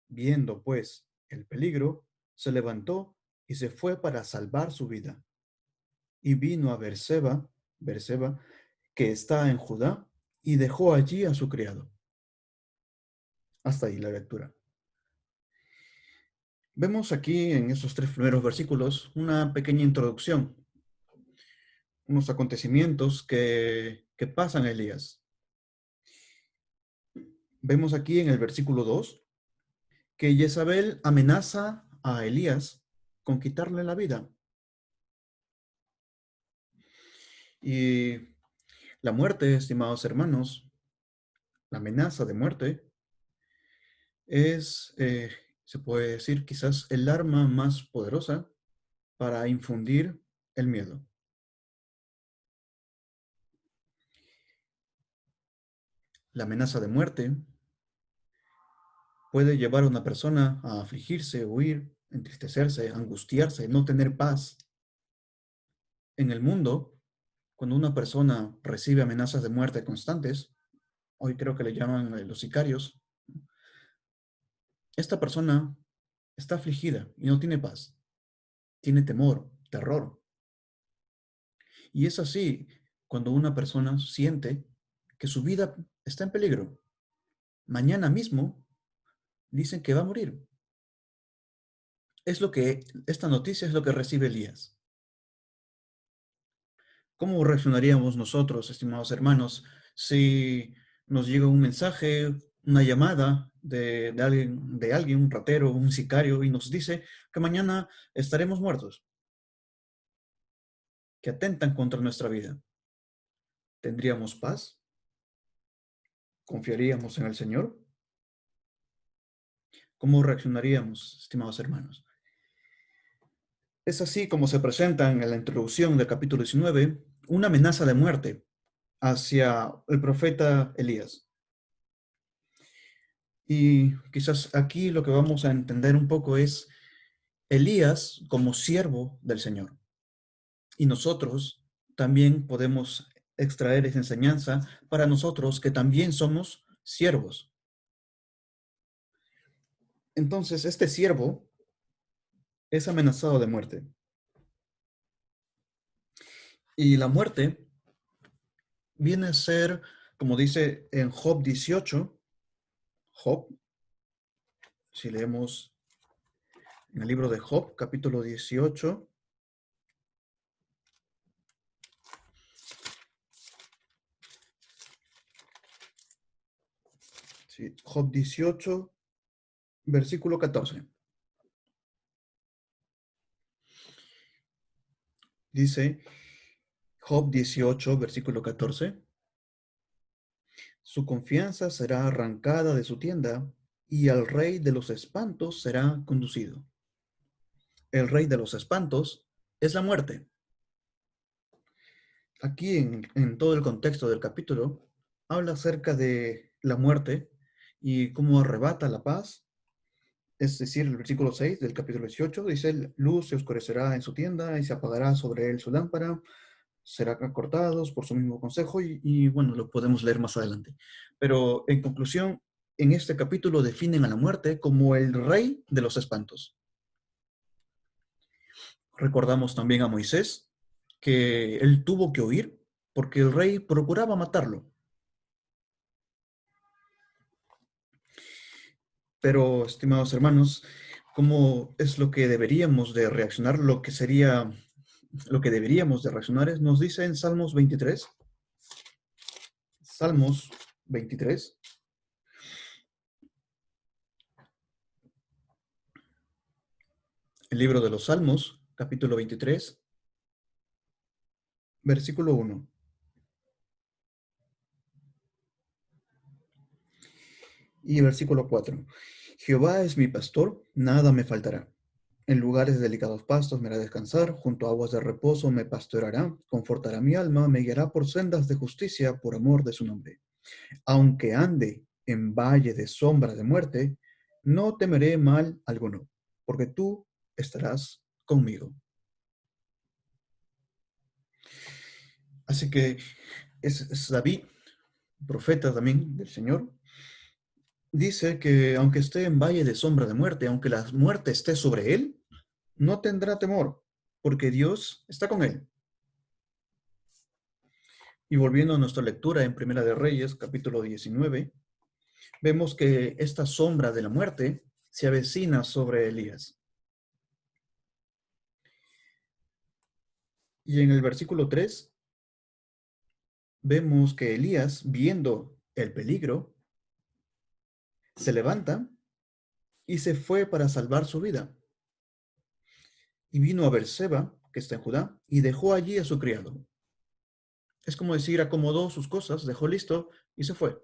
Viendo pues el peligro, se levantó y se fue para salvar su vida. Y vino a Berseba, que está en Judá, y dejó allí a su criado. Hasta ahí la lectura. Vemos aquí en estos 3 primeros versículos una pequeña introducción, unos acontecimientos que pasan a Elías. Vemos aquí en el versículo 2 que Jezabel amenaza a Elías con quitarle la vida. Y la muerte, estimados hermanos, la amenaza de muerte es, se puede decir, quizás el arma más poderosa para infundir el miedo. La amenaza de muerte puede llevar a una persona a afligirse, huir, entristecerse, angustiarse, no tener paz. En el mundo, cuando una persona recibe amenazas de muerte constantes, hoy creo que le llaman los sicarios, esta persona está afligida y no tiene paz, tiene temor, terror. Y es así cuando una persona siente que su vida está en peligro. Mañana mismo dicen que va a morir. Esta noticia es lo que recibe Elías. ¿Cómo reaccionaríamos nosotros, estimados hermanos, si nos llega un mensaje, una llamada de alguien, un ratero, un sicario, y nos dice que mañana estaremos muertos, que atentan contra nuestra vida? ¿Tendríamos paz? ¿Confiaríamos en el Señor? ¿Cómo reaccionaríamos, estimados hermanos? Es así como se presenta en la introducción del capítulo 19 una amenaza de muerte hacia el profeta Elías. Y quizás aquí lo que vamos a entender un poco es Elías como siervo del Señor. Y nosotros también podemos extraer esa enseñanza para nosotros que también somos siervos. Entonces, este siervo es amenazado de muerte. Y la muerte viene a ser, como dice en Job 18, Job, si leemos en el libro de Job, capítulo 18, sí, Job 18, versículo 14. Dice Job 18, versículo 14, su confianza será arrancada de su tienda y al rey de los espantos será conducido. El rey de los espantos es la muerte. Aquí en todo el contexto del capítulo habla acerca de la muerte y cómo arrebata la paz. Es decir, el versículo 6 del capítulo 18 dice, luz se oscurecerá en su tienda y se apagará sobre él su lámpara, serán cortados por su mismo consejo y bueno, lo podemos leer más adelante. Pero en conclusión, en este capítulo definen a la muerte como el rey de los espantos. Recordamos también a Moisés, que él tuvo que huir porque el rey procuraba matarlo. Pero, estimados hermanos, ¿cómo es lo que deberíamos de reaccionar? Lo que sería, lo que deberíamos de reaccionar es, nos dice en Salmos 23, Salmos 23, el libro de los Salmos, capítulo 23, versículo 1. Y versículo 4. Jehová es mi pastor, nada me faltará. En lugares de delicados pastos me hará descansar, junto a aguas de reposo me pastoreará, confortará mi alma, me guiará por sendas de justicia por amor de su nombre. Aunque ande en valle de sombra de muerte, no temeré mal alguno, porque tú estarás conmigo. Así que es David, profeta también del Señor, dice que aunque esté en valle de sombra de muerte, aunque la muerte esté sobre él, no tendrá temor, porque Dios está con él. Y volviendo a nuestra lectura en Primera de Reyes, capítulo 19, vemos que esta sombra de la muerte se avecina sobre Elías. Y en el versículo 3 vemos que Elías, viendo el peligro, se levanta y se fue para salvar su vida. Y vino a Berseba, que está en Judá, y dejó allí a su criado. Es como decir, acomodó sus cosas, dejó listo y se fue.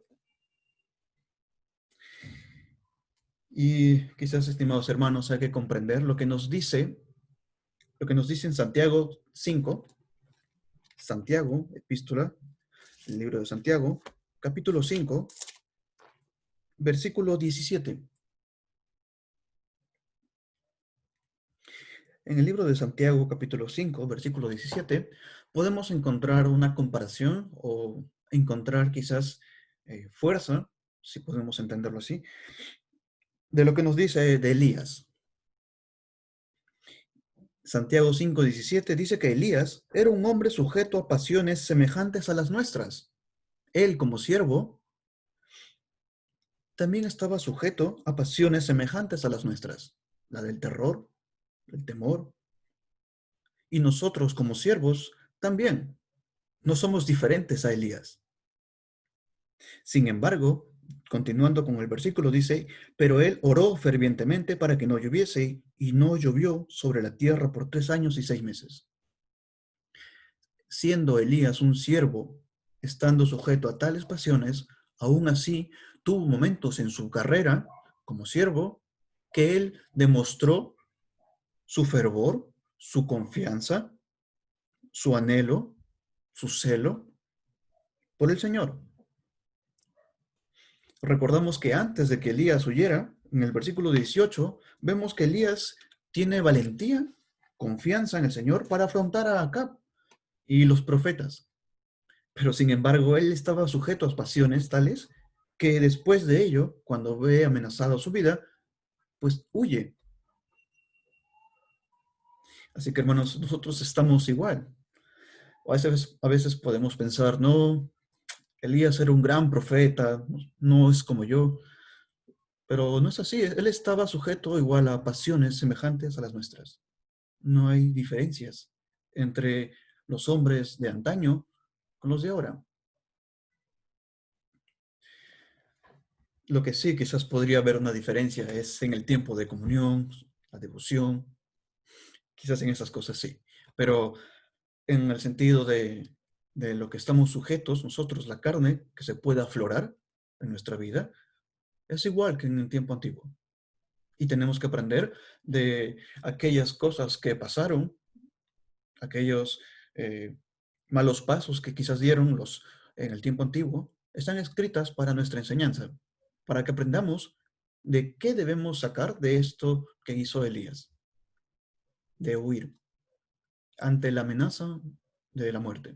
Y quizás, estimados hermanos, hay que comprender lo que nos dice en Santiago 5, Santiago, epístola, el libro de Santiago, capítulo 5, versículo 17. En el libro de Santiago, capítulo 5, versículo 17, podemos encontrar una comparación o encontrar quizás fuerza, si podemos entenderlo así, de lo que nos dice de Elías. Santiago 5:17 dice que Elías era un hombre sujeto a pasiones semejantes a las nuestras. Él, como siervo, también estaba sujeto a pasiones semejantes a las nuestras, la del terror, el temor. Y nosotros, como siervos, también no somos diferentes a Elías. Sin embargo, continuando con el versículo, dice, pero él oró fervientemente para que no lloviese, y no llovió sobre la tierra por 3 años y 6 meses. Siendo Elías un siervo, estando sujeto a tales pasiones, aún así tuvo momentos en su carrera como siervo que él demostró su fervor, su confianza, su anhelo, su celo por el Señor. Recordamos que antes de que Elías huyera, en el versículo 18, vemos que Elías tiene valentía, confianza en el Señor para afrontar a Acab y los profetas. Pero sin embargo, él estaba sujeto a pasiones tales que después de ello, cuando ve amenazada su vida, pues huye. Así que hermanos, nosotros estamos igual. A veces podemos pensar, no, Elías era un gran profeta, no es como yo, pero no es así. Él estaba sujeto igual a pasiones semejantes a las nuestras. No hay diferencias entre los hombres de antaño con los de ahora. Lo que sí quizás podría haber una diferencia es en el tiempo de comunión, la devoción, quizás en esas cosas sí, pero en el sentido de lo que estamos sujetos, nosotros, la carne, que se pueda aflorar en nuestra vida, es igual que en el tiempo antiguo. Y tenemos que aprender de aquellas cosas que pasaron, aquellos eh, malos pasos que quizás dieron los en el tiempo antiguo, están escritas para nuestra enseñanza, para que aprendamos de qué debemos sacar de esto que hizo Elías, de huir ante la amenaza de la muerte.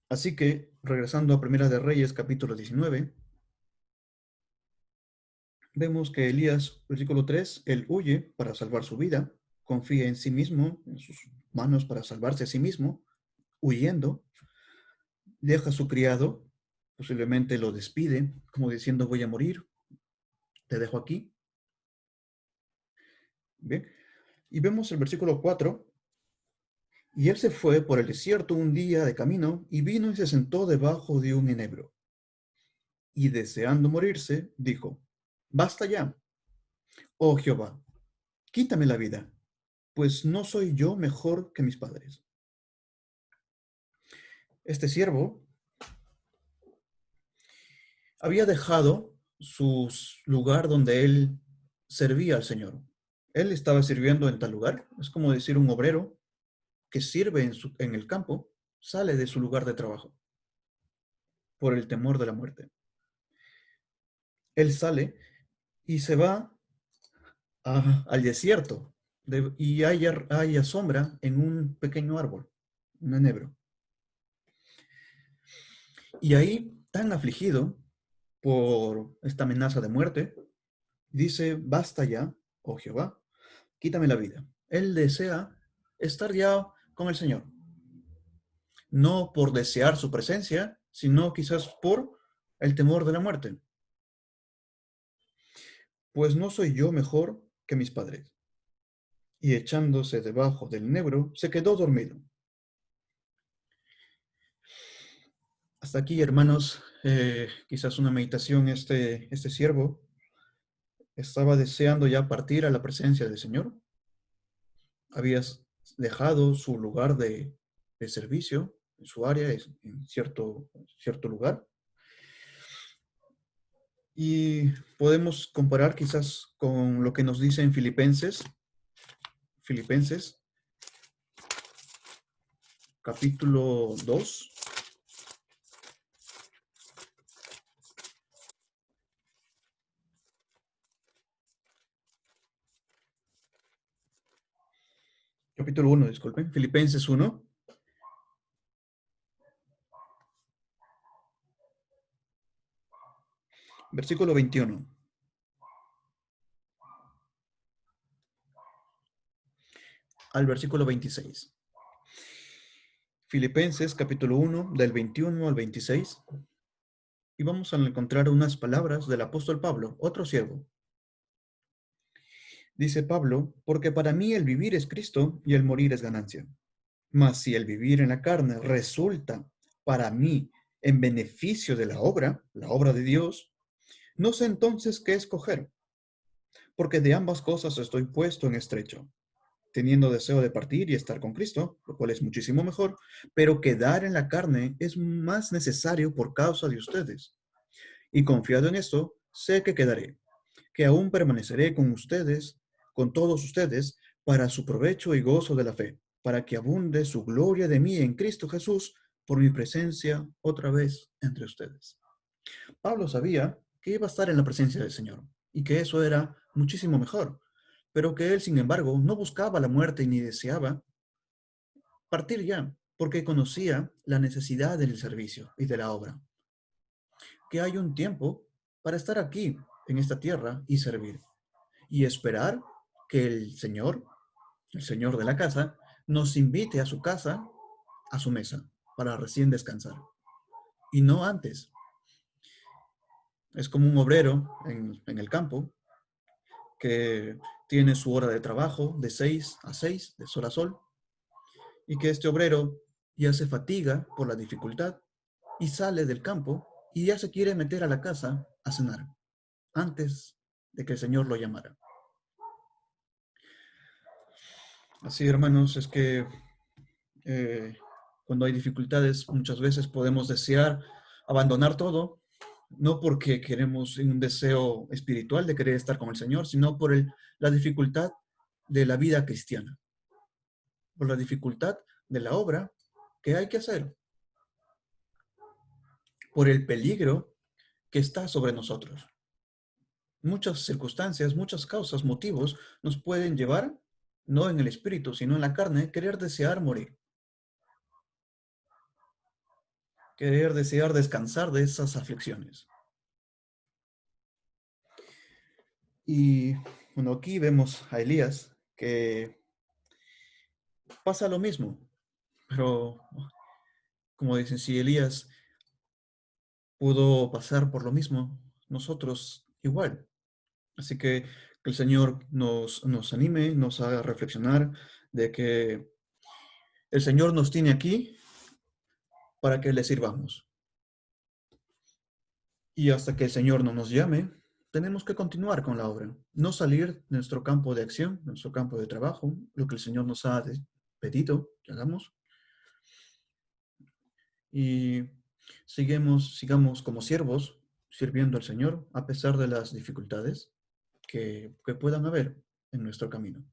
Así que, regresando a Primera de Reyes, capítulo 19, vemos que Elías, versículo 3, él huye para salvar su vida, confía en sí mismo, en sus manos para salvarse a sí mismo, huyendo, deja a su criado, posiblemente lo despide, como diciendo voy a morir, te dejo aquí. ¿Bien? Y vemos el versículo 4, y él se fue por el desierto un día de camino, y vino y se sentó debajo de un enebro. Y deseando morirse, dijo, basta ya, oh Jehová, quítame la vida, pues no soy yo mejor que mis padres. Este siervo había dejado su lugar donde él servía al Señor. Él estaba sirviendo en tal lugar. Es como decir un obrero que sirve en el campo, sale de su lugar de trabajo por el temor de la muerte. Él sale y se va al desierto y haya sombra en un pequeño árbol, un enebro. Y ahí, tan afligido por esta amenaza de muerte, dice, basta ya, oh Jehová, quítame la vida. Él desea estar ya con el Señor, no por desear su presencia, sino quizás por el temor de la muerte. Pues no soy yo mejor que mis padres. Y echándose debajo del enebro, se quedó dormido. Hasta aquí, hermanos, quizás una meditación. Este siervo estaba deseando ya partir a la presencia del Señor. Había dejado su lugar de servicio, en su área, en cierto lugar. Y podemos comparar quizás con lo que nos dice en Filipenses capítulo 2, capítulo 1, disculpen, Filipenses 1, versículo 21. al versículo 26. Filipenses capítulo 1, del 21 al 26. Y vamos a encontrar unas palabras del apóstol Pablo, otro siervo. Dice Pablo, porque para mí el vivir es Cristo y el morir es ganancia. Mas si el vivir en la carne resulta para mí en beneficio de la obra de Dios, no sé entonces qué escoger, porque de ambas cosas estoy puesto en estrecho, teniendo deseo de partir y estar con Cristo, lo cual es muchísimo mejor, pero quedar en la carne es más necesario por causa de ustedes. Y confiado en esto, sé que quedaré, que aún permaneceré con ustedes, con todos ustedes, para su provecho y gozo de la fe, para que abunde su gloria de mí en Cristo Jesús por mi presencia otra vez entre ustedes. Pablo sabía que iba a estar en la presencia del Señor y que eso era muchísimo mejor, pero que él, sin embargo, no buscaba la muerte ni deseaba partir ya, porque conocía la necesidad del servicio y de la obra, que hay un tiempo para estar aquí en esta tierra y servir y esperar que el Señor de la casa, nos invite a su casa, a su mesa, para recién descansar. Y no antes. Es como un obrero en el campo que tiene su hora de trabajo de 6 a 6, de sol a sol, y que este obrero ya se fatiga por la dificultad y sale del campo y ya se quiere meter a la casa a cenar, antes de que el Señor lo llamara. Así, hermanos, es que eh, cuando hay dificultades muchas veces podemos desear abandonar todo, no porque queremos un deseo espiritual de querer estar con el Señor, sino por la dificultad de la vida cristiana, por la dificultad de la obra que hay que hacer, por el peligro que está sobre nosotros. Muchas circunstancias, muchas causas, motivos nos pueden llevar, no en el espíritu, sino en la carne, querer desear morir, querer desear descansar de esas aflicciones. Y bueno, aquí vemos a Elías que pasa lo mismo, pero como dicen, si Elías pudo pasar por lo mismo, nosotros igual. Así que el Señor nos anime, nos haga reflexionar de que el Señor nos tiene aquí para que le sirvamos. Y hasta que el Señor no nos llame, tenemos que continuar con la obra, no salir de nuestro campo de acción, nuestro campo de trabajo, lo que el Señor nos ha pedido que hagamos. Y sigamos como siervos, sirviendo al Señor, a pesar de las dificultades que puedan haber en nuestro camino.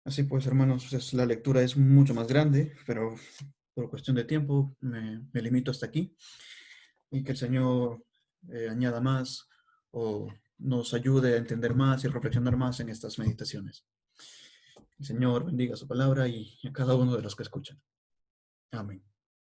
Así pues, hermanos, la lectura es mucho más grande, pero por cuestión de tiempo me limito hasta aquí. Y que el Señor añada más o nos ayude a entender más y reflexionar más en estas meditaciones. El Señor bendiga su palabra y a cada uno de los que escuchan. Amén.